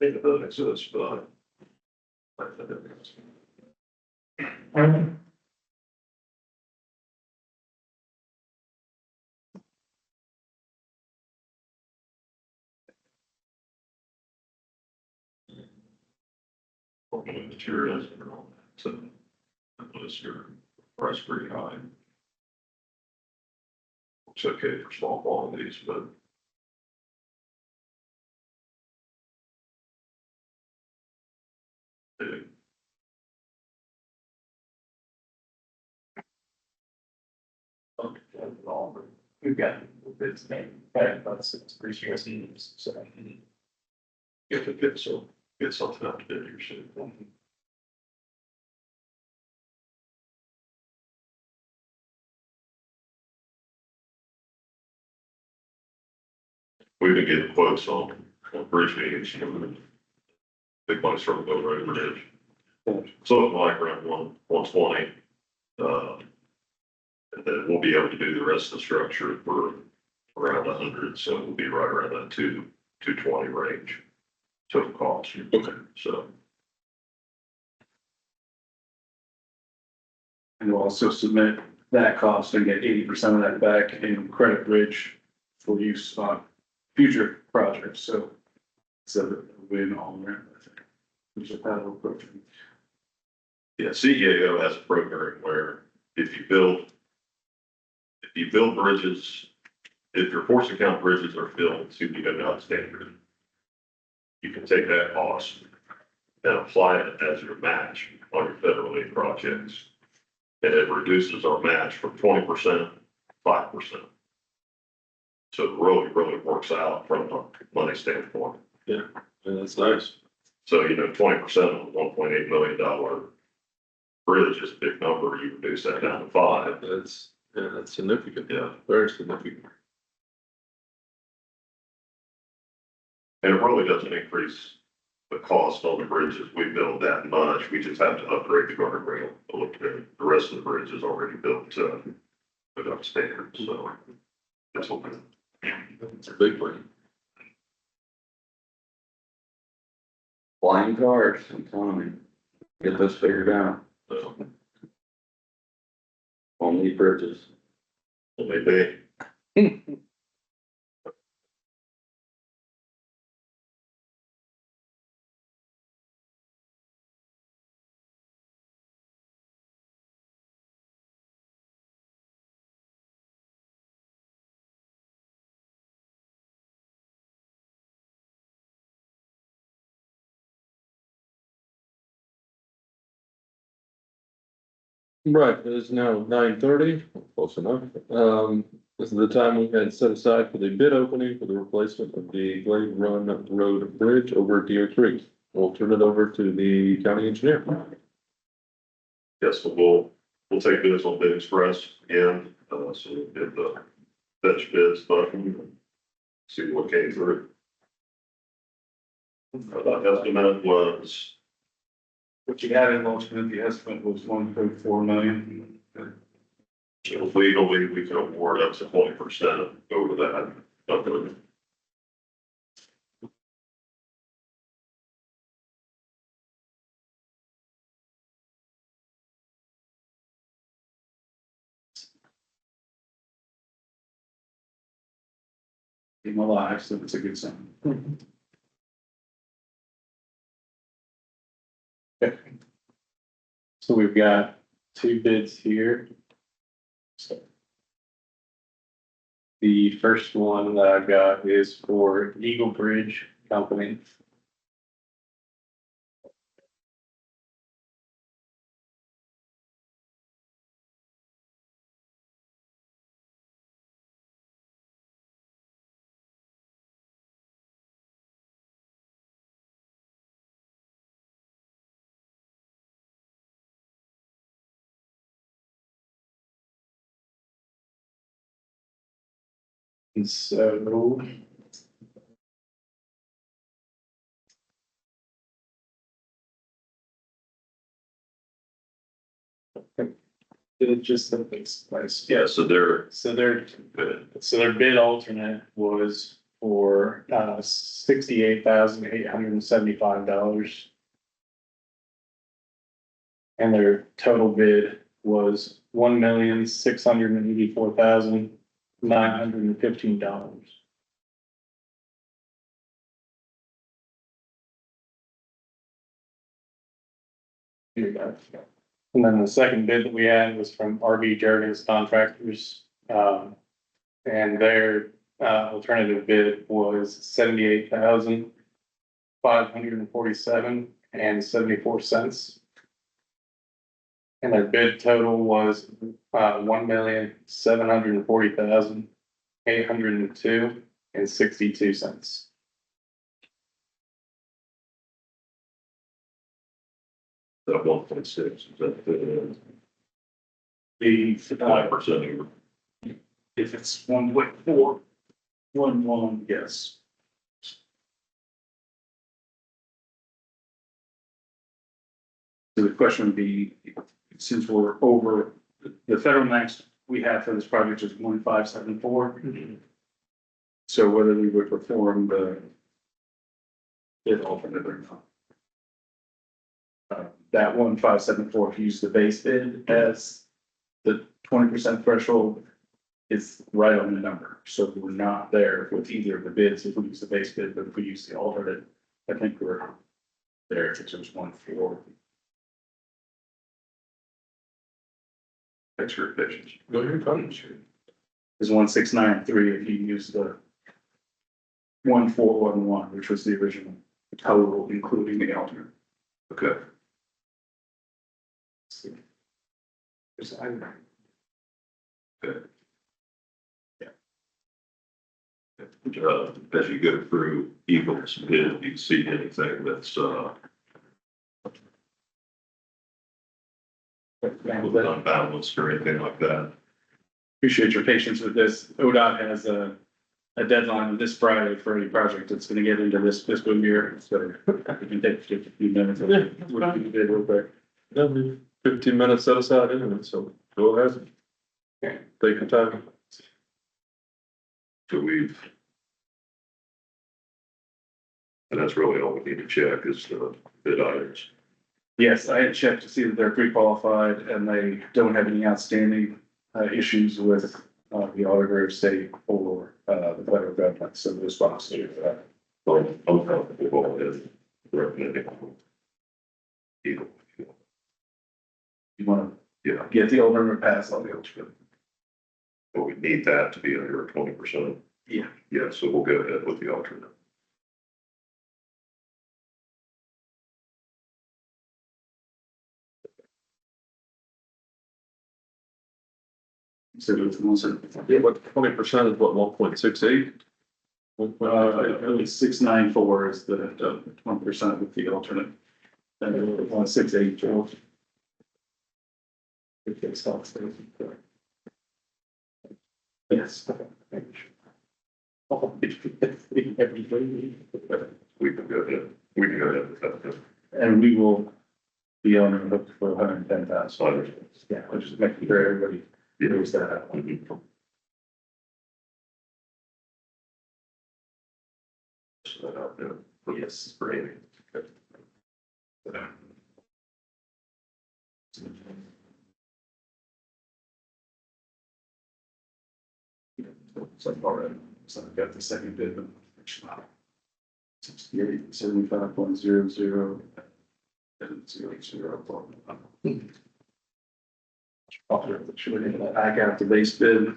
Think about it, so it's, materials and all that, so that was your price pretty high. It's okay for small quantities, but big. We've got this name, but it's pretty sure it's news, so. You have to get something out of it, you're saying. We've been getting quotes on bridge meetings, big money's from the Boat Road Bridge. So it's like around 120, and then we'll be able to do the rest of the structure for around 100, so we'll be right around that 220 range. Total cost. Okay. So. And we'll also submit that cost and get 80% of that back in credit bridge for use on future projects, so. It's a win all around, I think. We should have a approach. Yeah, CEAO has a program where if you build bridges, if your force account bridges are filled to the ODOT standard, you can take that cost and apply it as your match on your federal aid projects. And it reduces our match from 20% to 5%. So it really works out from a money standpoint. Yeah, that's nice. So, 20% on a $1.8 million bridge is a big number. You reduce that down to 5. That's significant. Yeah. Very significant. And it really doesn't increase the cost on the bridges we build that much. We just have to upgrade the guardrail a little bit. The rest of the bridge is already built to the standards, so that's what It's a big one. Flying cars, I'm telling you, get this figured out. Only bridges. maybe. Right, it is now 9:30, close enough. This is the time we had set aside for the bid opening for the replacement of the Glade Run Road Bridge over at Deer Creek. We'll turn it over to the county engineer. Yes, so we'll take bids on Bid Express and, so we'll get the fetch bids button. See what came through. The estimate was, What you had in motion, the estimate was 1.4 million. legally, we can award up to 20% over that. Number. In my life, so it's a good sign. Okay. So we've got 2 bids here. So the first one that I've got is for Eagle Bridge Company. And so. It just makes nice. Yeah, so they're So their good. bid alternate was for $68,875. And their total bid was $1,684,915. Here you go. And then the second bid that we had was from RV Jurgens Contractors. And their alternative bid was $78,547.74. And their bid total was $1,740,802.62. That 1.6, is that the The 5% over? if it's 1.411, yes. So the question would be, since we're over, the federal max we have for this project is 1,574. So whether we would perform the bid alternate or not. That 1,574, if you use the base bid as the 20% threshold, is right on the number. So we're not there with either of the bids if we use the base bid, but if we use the alternate, I think we're there if it was 1.4. expectations. Go ahead, Connie. Is 1693 if you use the 1411, which was the original total, including the alternate. Okay. As you go through Eagles bid, do you see anything that's, unbalanced or anything like that? Appreciate your patience with this. ODOT has a deadline this Friday for any project that's gonna get into this fiscal year, so we can take just a few minutes. Yeah, We'll do the bid real quick. That'll be 15 minutes set aside anyway, so go ahead. Take your time. So and that's really all we need to check is the bid items. Yes, I had checked to see that they're pre-qualified and they don't have any outstanding issues with the auditor of state or the federal government, so those boxes are. I'm comfortable with recommending. Eagle. You wanna Yeah, get the alternate pass on the alternate? but we need that to be under 20%. Yeah. Yeah, so we'll go ahead with the alternate. So it's also, Yeah, but 20% is what, 1.68? really 694 is the 20% with the alternate. And 168. If it stops there. Yes. Everybody. We can go ahead with that. And we will be on the hook for 110,000. So, Yeah, we'll just make sure everybody knows that. so that out there. Yes. For Amy. It's like already, so I've got the second bid, but 68, 75.00. And 00. I got the base bid.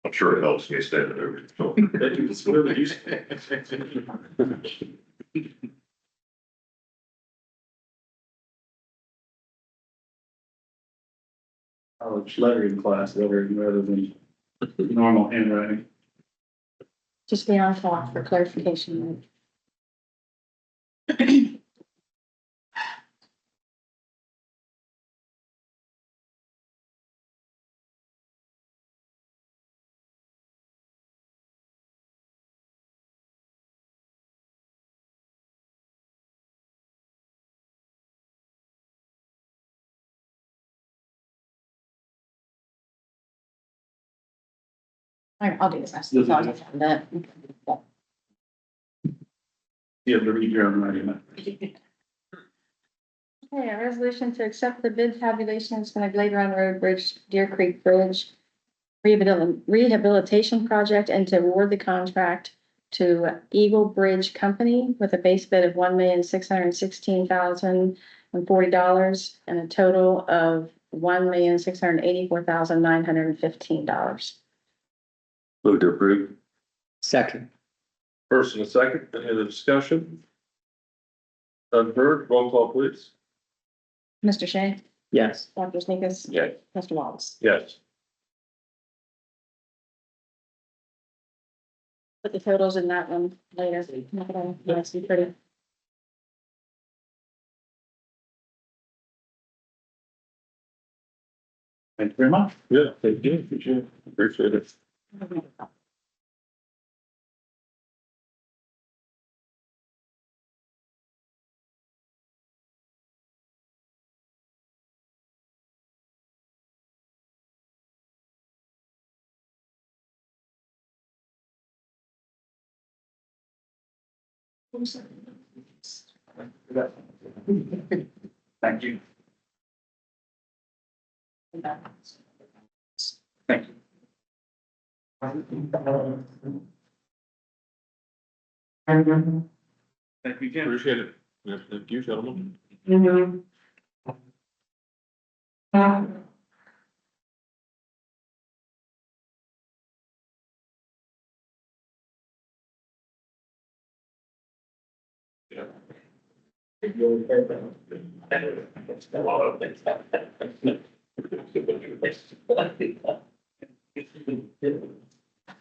I'm sure it helps me standing over. It's really easy. College lettering class lettering rather than normal handwriting. Just be on top for clarification. All right, I'll do this. As long as I have that. You have to read your own writing. Okay, a resolution to accept the bid tabulations from the Glade Run Road Bridge, Deer Creek Bridge rehabilitation project and to award the contract to Eagle Bridge Company with a base bid of $1,616,040 and a total of $1,684,915. Move to approve. Second, First and a second, any other discussion? None heard, roll call please. Mr. Shea? yes. Dr. Sneakus? Yes. Mr. Wallace? Yes. Put the totals in that one later. Not gonna, nice and pretty. Thank you very much. Yeah, thank you, appreciate it. Thank you. Thank you. Thank you, Jim. Appreciate it. Yeah, thank you, gentlemen.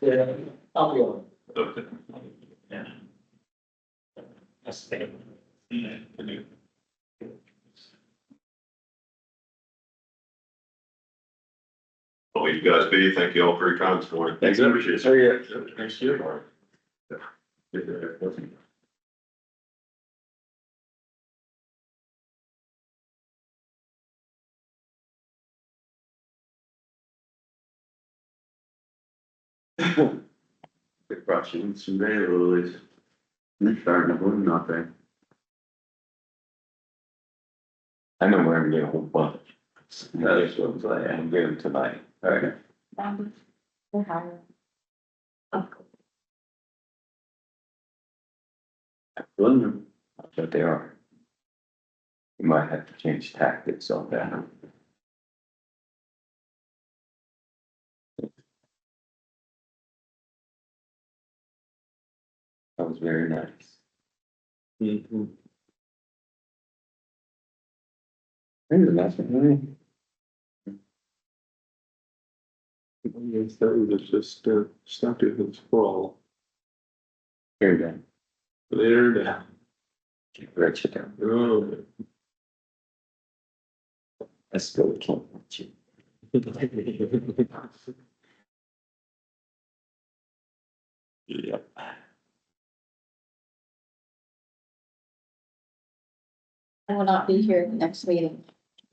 Yeah, I'll be on. Okay. Yeah. Well, you guys be, thank you all for your time this morning. Thanks, Appreciate it. So, yeah. Thanks, you. They brought you in some daylilies. They're starting to bloom out there. I know we're gonna get a whole bunch. That's what I'm saying. And get them tonight. Okay. They're higher. Bloom. But they are. You might have to change tactics on that. That was very nice. Mhm. Maybe that's right. It's that was just, stuck to the sprawl. Here then, There down. wretch it down. Oh. Let's go with Kim. Yep. I will not be here at the next meeting.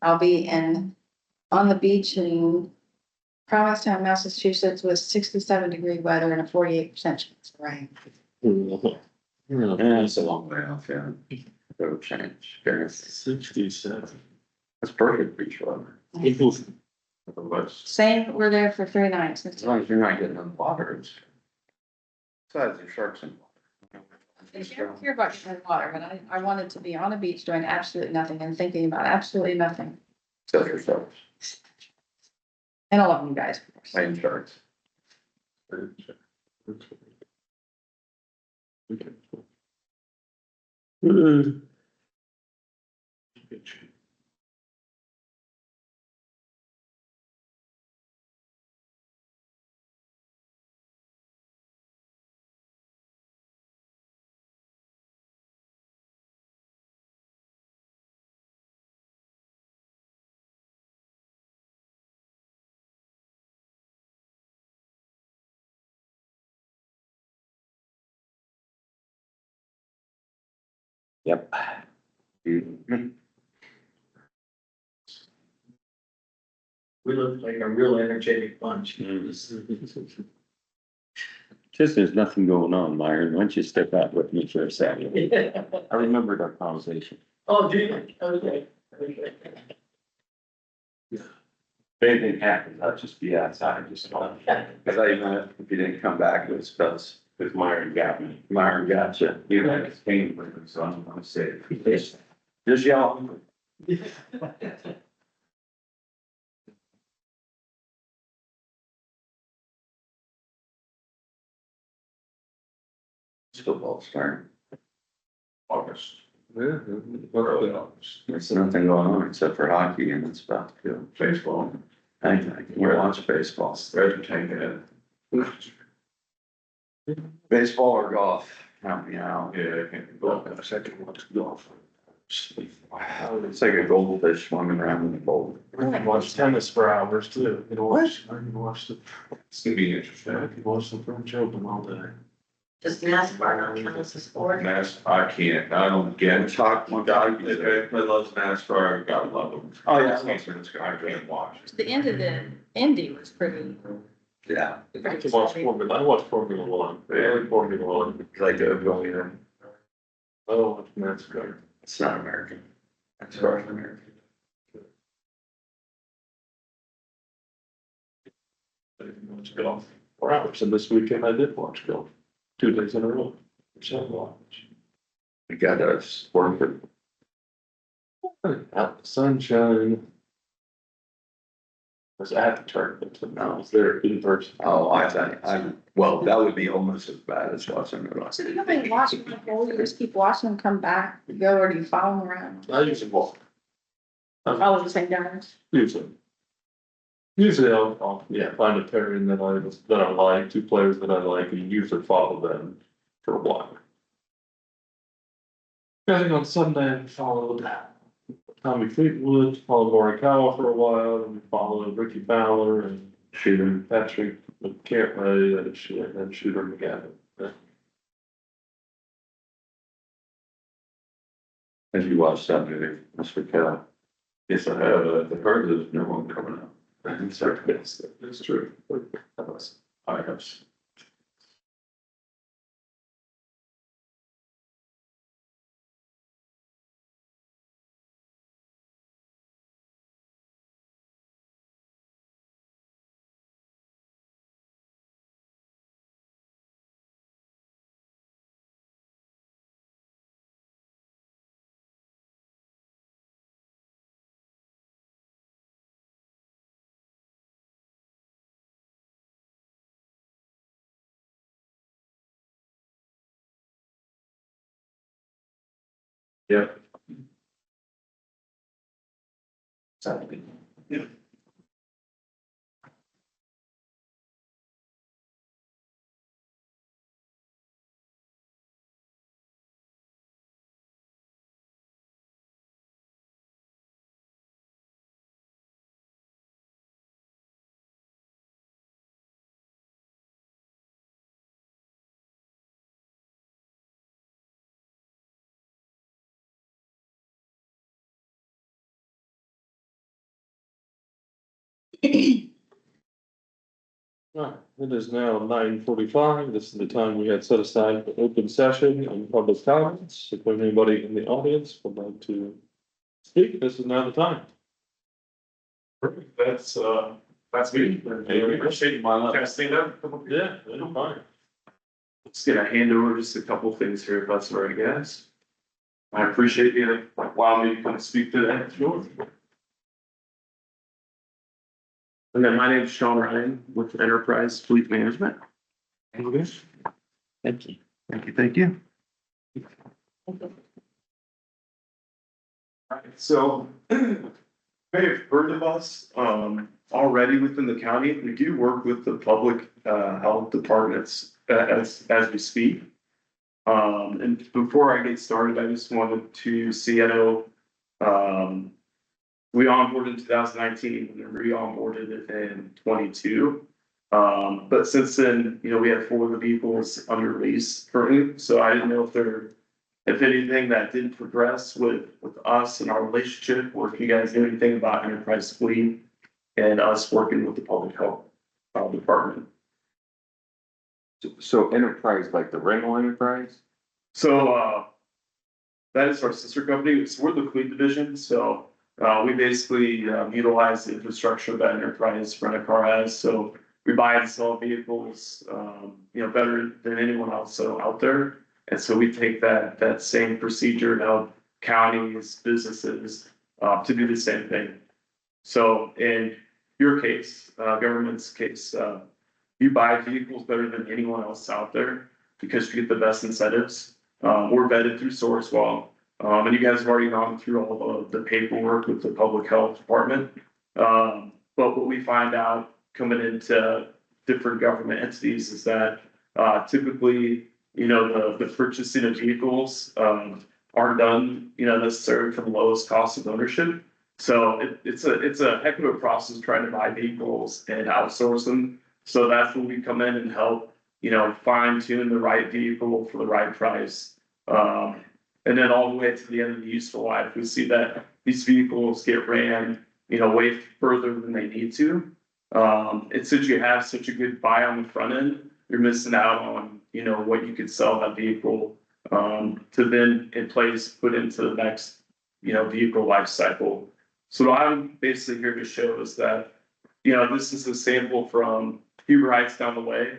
I'll be on the beach in Provincetown, Massachusetts with 67-degree weather and a 48% chance of rain. Yeah, it's a long way off, yeah. It'll change. Fairness. 67. That's perfect beach weather. Same, we're there for 3 nights. As long as you're not getting in the water, it's. Besides, there's sharks in water. I don't care about the water, but I wanted to be on a beach doing absolutely nothing and thinking about absolutely nothing. Except for sharks, And all of you guys, of course. plain sharks. Yep. We look like a real energetic bunch. Just there's nothing going on, Myron. Why don't you step out with me for a second? I remembered our conversation. Oh, do you? Okay. Okay. If anything happens, I'll just be outside, just. Cause I even if you didn't come back, it was because Cause Myron got me. Myron got you. You know, it's painful, so I'm gonna say, Just yell. Football starting. August. Yeah. Early August. There's nothing going on except for hockey and it's about to go. Baseball. I can watch baseball. Ready to take it. Baseball or golf, count me out. Yeah, I can't go. I can watch golf. It's like a goldfish swimming around in the bowl. I can watch tennis for hours too. You know, I can watch the, It's gonna be interesting. I can watch the French Open all day. Does NASCAR not count as a sport? I can't, I don't get it. One guy, If anybody loves NASCAR, I gotta love them. Oh, yeah. I can't watch. The end of the Indy was pretty. yeah, I can watch Formula, I watch Formula One. I like Formula One. like going in. Oh, that's good. It's not American. It's North American. I didn't watch golf 4 hours, and this weekend I did watch golf, 2 days in a row. Watch. We got us working. Out in the sunshine. I was at the tournament, but I was there in person. Oh, well, that would be almost as bad as watching it on So do you only watch them before you just keep watching them come back, go, or do you follow them around? I usually walk. Follow the same guys? Usually I'll find a pairing that I like, 2 players that I like, and usually follow them for a while. I think on Sunday I followed Tommy Fleetwood, followed Morikawa for a while, and we followed Ricky Fowler and Shooter Patrick McCartney, and then Shooter McGavin. As you watch that movie, Mr. Kelly. Yes, I have, heard there's no one coming up. That's true. I have. Yep. Yeah. Right, it is now 9:45. This is the time we had set aside for open session and public comments. If anybody in the audience would like to speak, this is now the time. Perfect, that's me. I appreciate my testing up. Yeah, that's fine. Just gonna hand over just a couple things here, if that's all right, guys. I appreciate you allowing me to come speak today. Sure. And then my name's Sean Ryan with Enterprise Fleet Management. Thank you. Thank you, thank you. Alright, so you may have heard of us already within the county. We do work with the public health departments as we speak. And before I get started, I just wanted to see, I know we onboarded in 2019 and then re-onboarded it in 22. But since then, we have 4 of the vehicles under lease currently, so I didn't know if anything that didn't progress with us and our relationship, or if you guys knew anything about Enterprise Fleet and us working with the public health department. So enterprise, like the rental enterprise? So that is our sister company. So we're the fleet division. So we basically utilize the infrastructure that Enterprise Rent-A-Car has. So we buy and sell vehicles, better than anyone else out there. And so we take that same procedure to help counties, businesses to do the same thing. So in your case, government's case, you buy vehicles better than anyone else out there because you get the best incentives. We're vetted through Sourcewell. And you guys have already gone through all of the paperwork with the public health department. But what we find out coming into different government entities is that typically, the purchasing of vehicles aren't done, necessarily for the lowest cost of ownership. So it's a heck of a process trying to buy vehicles and outsource them. So that's when we come in and help, fine tune the right vehicle for the right price. And then all the way to the end of the useful life, we see that these vehicles get ran, way further than they need to. And since you have such a good buy on the front end, you're missing out on, what you could sell that vehicle to then in place, put into the next, vehicle life cycle. So what I'm basically here to show is that, this is a sample from Huber Heights down the way.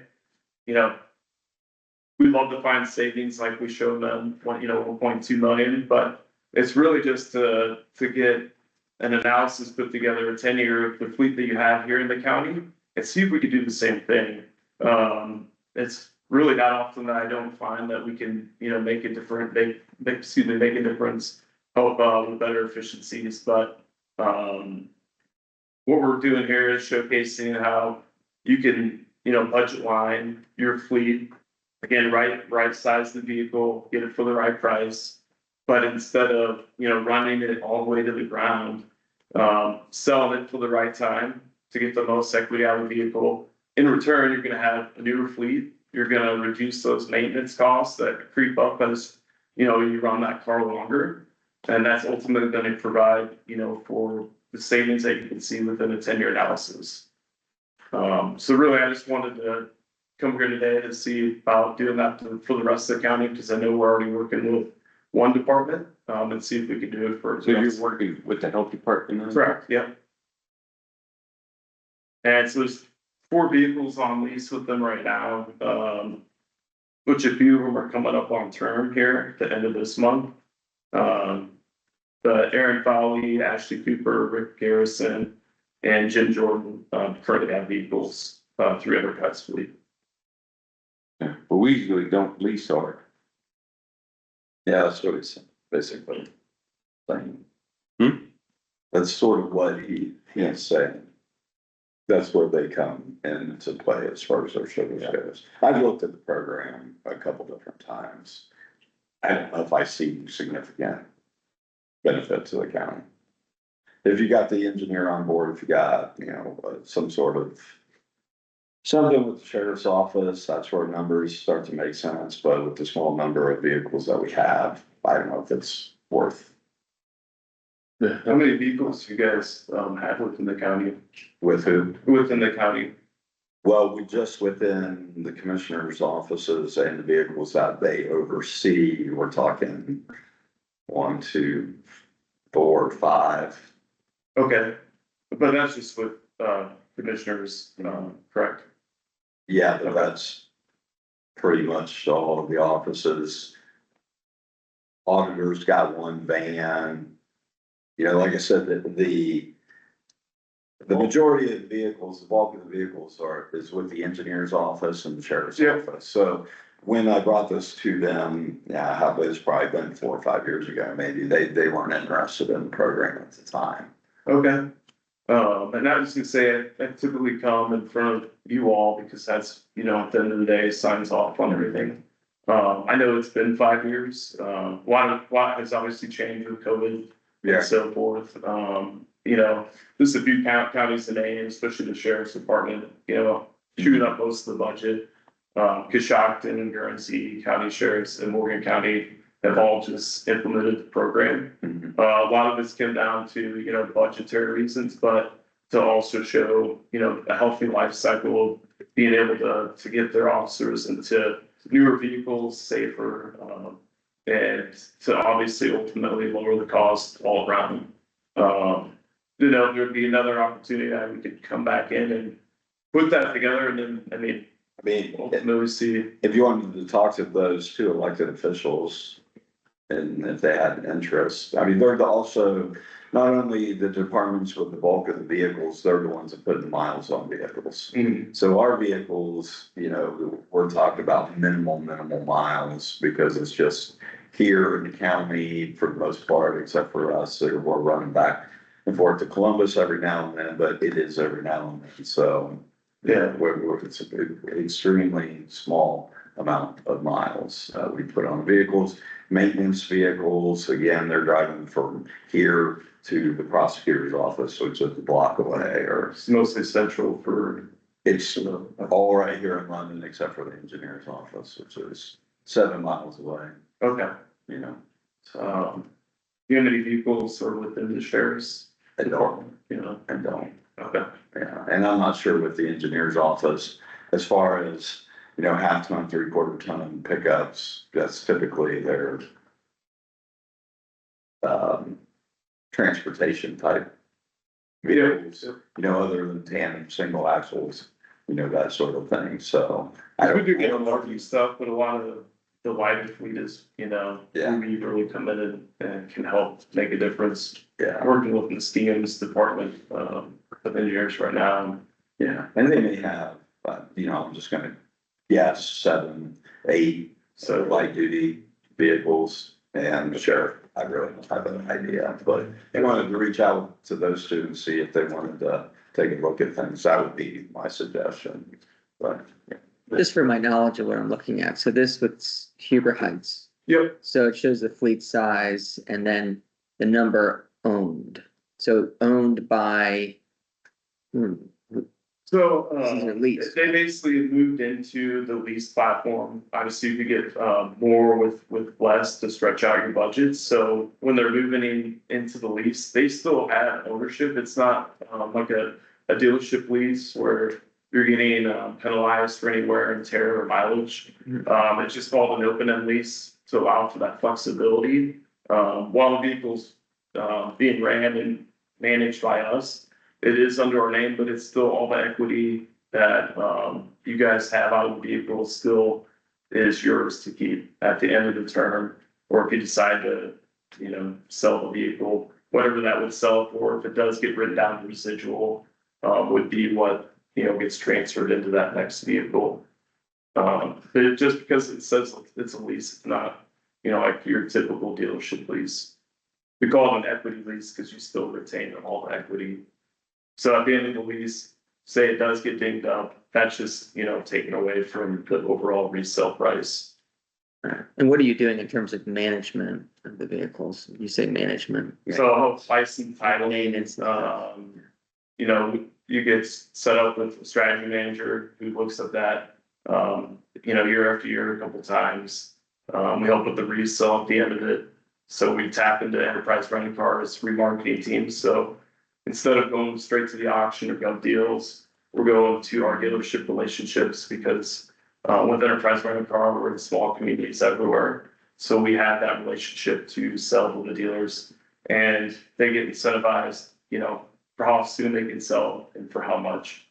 We love to find savings like we showed them, 1.2 million, but it's really just to get an analysis put together, a 10-year of the fleet that you have here in the county, and see if we could do the same thing. It's really not often that I don't find that we can, make a difference, help with better efficiencies, but what we're doing here is showcasing how you can, budget line your fleet. Again, right size the vehicle, get it for the right price, but instead of, running it all the way to the ground, selling it for the right time to get the most equity out of the vehicle. In return, you're gonna have a newer fleet, you're gonna reduce those maintenance costs that creep up as, you run that car longer. And that's ultimately gonna provide, for the savings that you can see within a 10-year analysis. So really, I just wanted to come here today to see about doing that for the rest of the county, because I know we're already working with one department, and see if we can do it for. So you're working with the health department now? Correct, yep. And so there's 4 vehicles on lease with them right now, which a few of them are coming up on term here at the end of this month. But Aaron Fowley, Ashley Cooper, Rick Garrison, and Jim Jordan currently have vehicles through Enterprise Fleet. Yeah, but we usually don't lease our. Yeah, that's what he's basically saying. Hmm? That's sort of what he's saying. That's where they come into play as far as their service goes. I've looked at the program a couple different times. I don't know if I see significant benefit to the county. If you got the engineer on board, if you got, some sort of something with the sheriff's office, that's where numbers start to make sense, but with the small number of vehicles that we have, I don't know if it's worth. How many vehicles do you guys have within the county? With who? Within the county? Well, we just within the commissioner's offices and the vehicles that they oversee, we're talking 1, 2, 4, 5. Okay, but that's just with commissioners, correct? Yeah, but that's pretty much all of the offices. Auditors got 1 van. Like I said, the majority of the vehicles, the bulk of the vehicles is with the engineer's office and the sheriff's office. So when I brought this to them, it's probably been 4 or 5 years ago, maybe they weren't interested in the program at the time. Okay. And I was gonna say, I typically come in front of you all because that's, at the end of the day, signs off on everything. I know it's been 5 years. A lot has obviously changed with COVID and so forth. Just a few counties today, especially the sheriff's department, chewing up most of the budget. Coshocton and Guernsey County Sheriffs and Morgan County have all just implemented the program. A lot of it's come down to, budgetary reasons, but to also show, a healthy life cycle of being able to get their officers into newer vehicles, safer, and to obviously ultimately lower the cost all around. There'd be another opportunity that we could come back in and put that together, and then, ultimately see. If you wanted to talk to those 2 elected officials, and if they had interest, they're also, not only the departments with the bulk of the vehicles, they're the ones that put the miles on vehicles. So our vehicles, we're talking about minimal miles, because it's just here in the county for the most part, except for us, that we're running back and forth to Columbus every now and then, but it is every now and then. So it's an extremely small amount of miles we put on vehicles. Maintenance vehicles, again, they're driving from here to the prosecutor's office, which is a block away, or It's mostly central for. it's all right here in London, except for the engineer's office, which is 7 miles away, Okay. So Do you have any vehicles or within the sheriff's I don't, department? I don't. Okay. Yeah, and I'm not sure with the engineer's office, as far as half ton, 3/4 ton pickups, that's typically their transportation type vehicles, other than tandem, single axles, that sort of thing, so. We do get a lot of new stuff, but a lot of the lighter fleet is, Yeah. we really come in and can help make a difference. Yeah, Working with the STEAM's department, of engineers right now. yeah, and they may have, I'm just gonna guess 7, 8 So light duty vehicles, and the sheriff, I really don't have an idea, but they wanted to reach out to those two and see if they wanted to take a look at things, that would be my suggestion, but. Just for my knowledge of what I'm looking at, so this was Huber Heights. Yep. So it shows the fleet size and then the number owned. So owned by. So, These are leased. they basically moved into the lease platform. Obviously, you could get, more with less to stretch out your budget. So when they're moving into the lease, they still have ownership. It's not, like a dealership lease where you're getting, penalized for any wear and tear or mileage. It's just called an open-end lease to allow for that flexibility. While the vehicle's, being ran and managed by us, it is under our name, but it's still all the equity that, you guys have out of the vehicle still is yours to keep at the end of the term. Or if you decide to, sell the vehicle, whatever that would sell for, if it does get written down to residual, would be what, gets transferred into that next vehicle. But just because it says it's a lease, it's not, like your typical dealership lease. We call it an equity lease because you still retain all the equity. So at the end of the lease, say it does get dinged up, that's just, taken away from the overall resale price. And what are you doing in terms of management of the vehicles? You say management. right? So license title, Maintenance. you get set up with a strategy manager who looks at that, year after year, a couple times. We help with the resale at the end of it. So we tap into enterprise rental cars, remarketing teams. So instead of going straight to the auction or gov deals, we're going to our dealership relationships because with enterprise rental car, we're in small communities everywhere. So we have that relationship to sell to the dealers and they get incentivized, for how soon they can sell and for how much.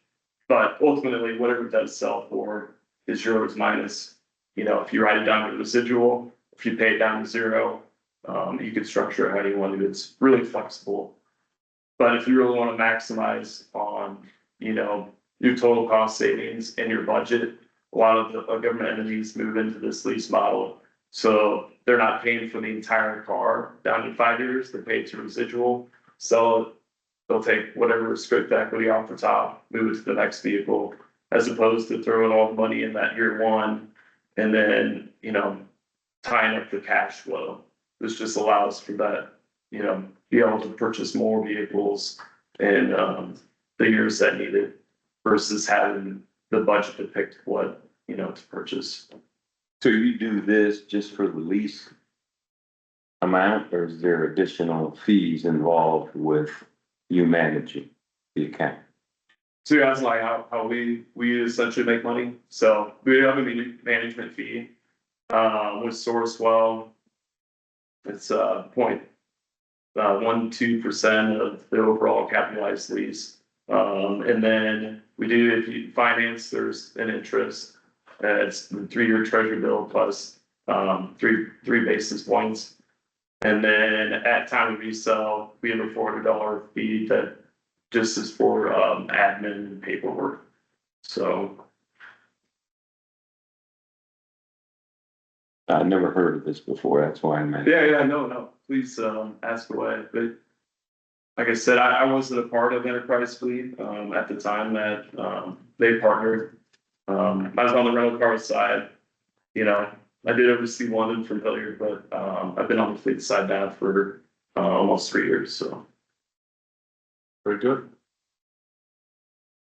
But ultimately, whatever it does sell for is yours minus, if you write it down to residual, if you pay it down to zero, you can structure it how you want to. It's really flexible. But if you really want to maximize on, your total cost savings and your budget, a lot of the government entities move into this lease model. So they're not paying for the entire car down to 5 years, they pay to residual, sell it. They'll take whatever script equity off the top, move it to the next vehicle, as opposed to throwing all the money in that year one and then, tying up the cash flow. This just allows for that, be able to purchase more vehicles in the years that needed versus having the budget to pick what, to purchase. So you do this just for the lease amount, or is there additional fees involved with you managing the account? So that's like how we essentially make money. So we have a management fee with Sourcewell. It's 0.12% of the overall capitalized lease. And then we do, if you finance, there's an interest. It's the 3-year treasury bill plus three basis points. And then at time of resale, we have a $400 fee that just is for admin and paperwork. So I never heard of this before, that's why I'm. yeah, no, please ask away. But like I said, I wasn't a part of Enterprise Fleet at the time that they partnered. I was on the rental car side, I did oversee London from Hilliard, but I've been on the fleet side now for almost 3 years, so. Very good.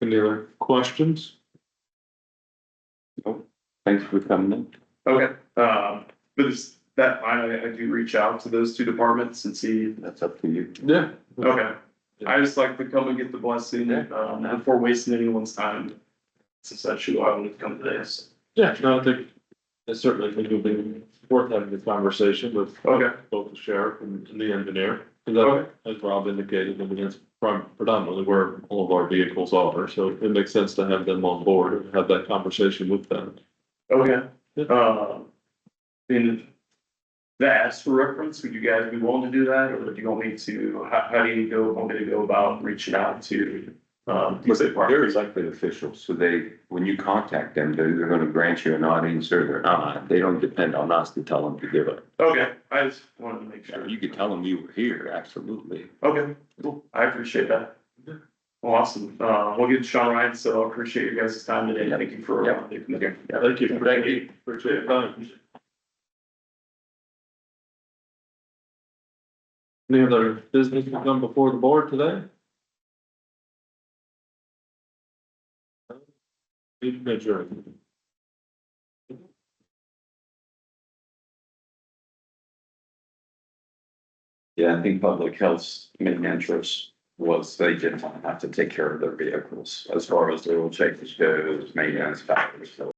Any other questions? Thanks for coming in. Okay, but it's that line, I do reach out to those two departments and see. That's up to you. Yeah. Okay, I just like to come and get the blessing before wasting anyone's time. It's essentially why I wanted to come today. Yeah, no, I certainly think it'll be worth having this conversation with Okay. both the sheriff and the engineer. Because as Rob indicated, I mean, it's predominantly where all of our vehicles are, so it makes sense to have them on board and have that conversation with them. Okay, in that ask for reference, would you guys be willing to do that, or do you want me to, how do you want me to go about reaching out to, But they're elected officials, so they, when you contact them, they're gonna grant you an audience or they're not. They don't depend on us to tell them to give it. Okay, I just wanted to make sure. You could tell them you were here, absolutely. Okay, cool, I appreciate that. Well, awesome, we'll get Sean Ryan, so I appreciate your guys' time today, thank you for. Yeah. Thank you. Thank you. Appreciate your time. Any other business to come before the board today? Meeting adjourned. Yeah, I think public health's main interest was they didn't have to take care of their vehicles as far as the oil changes goes, maintenance factors, so.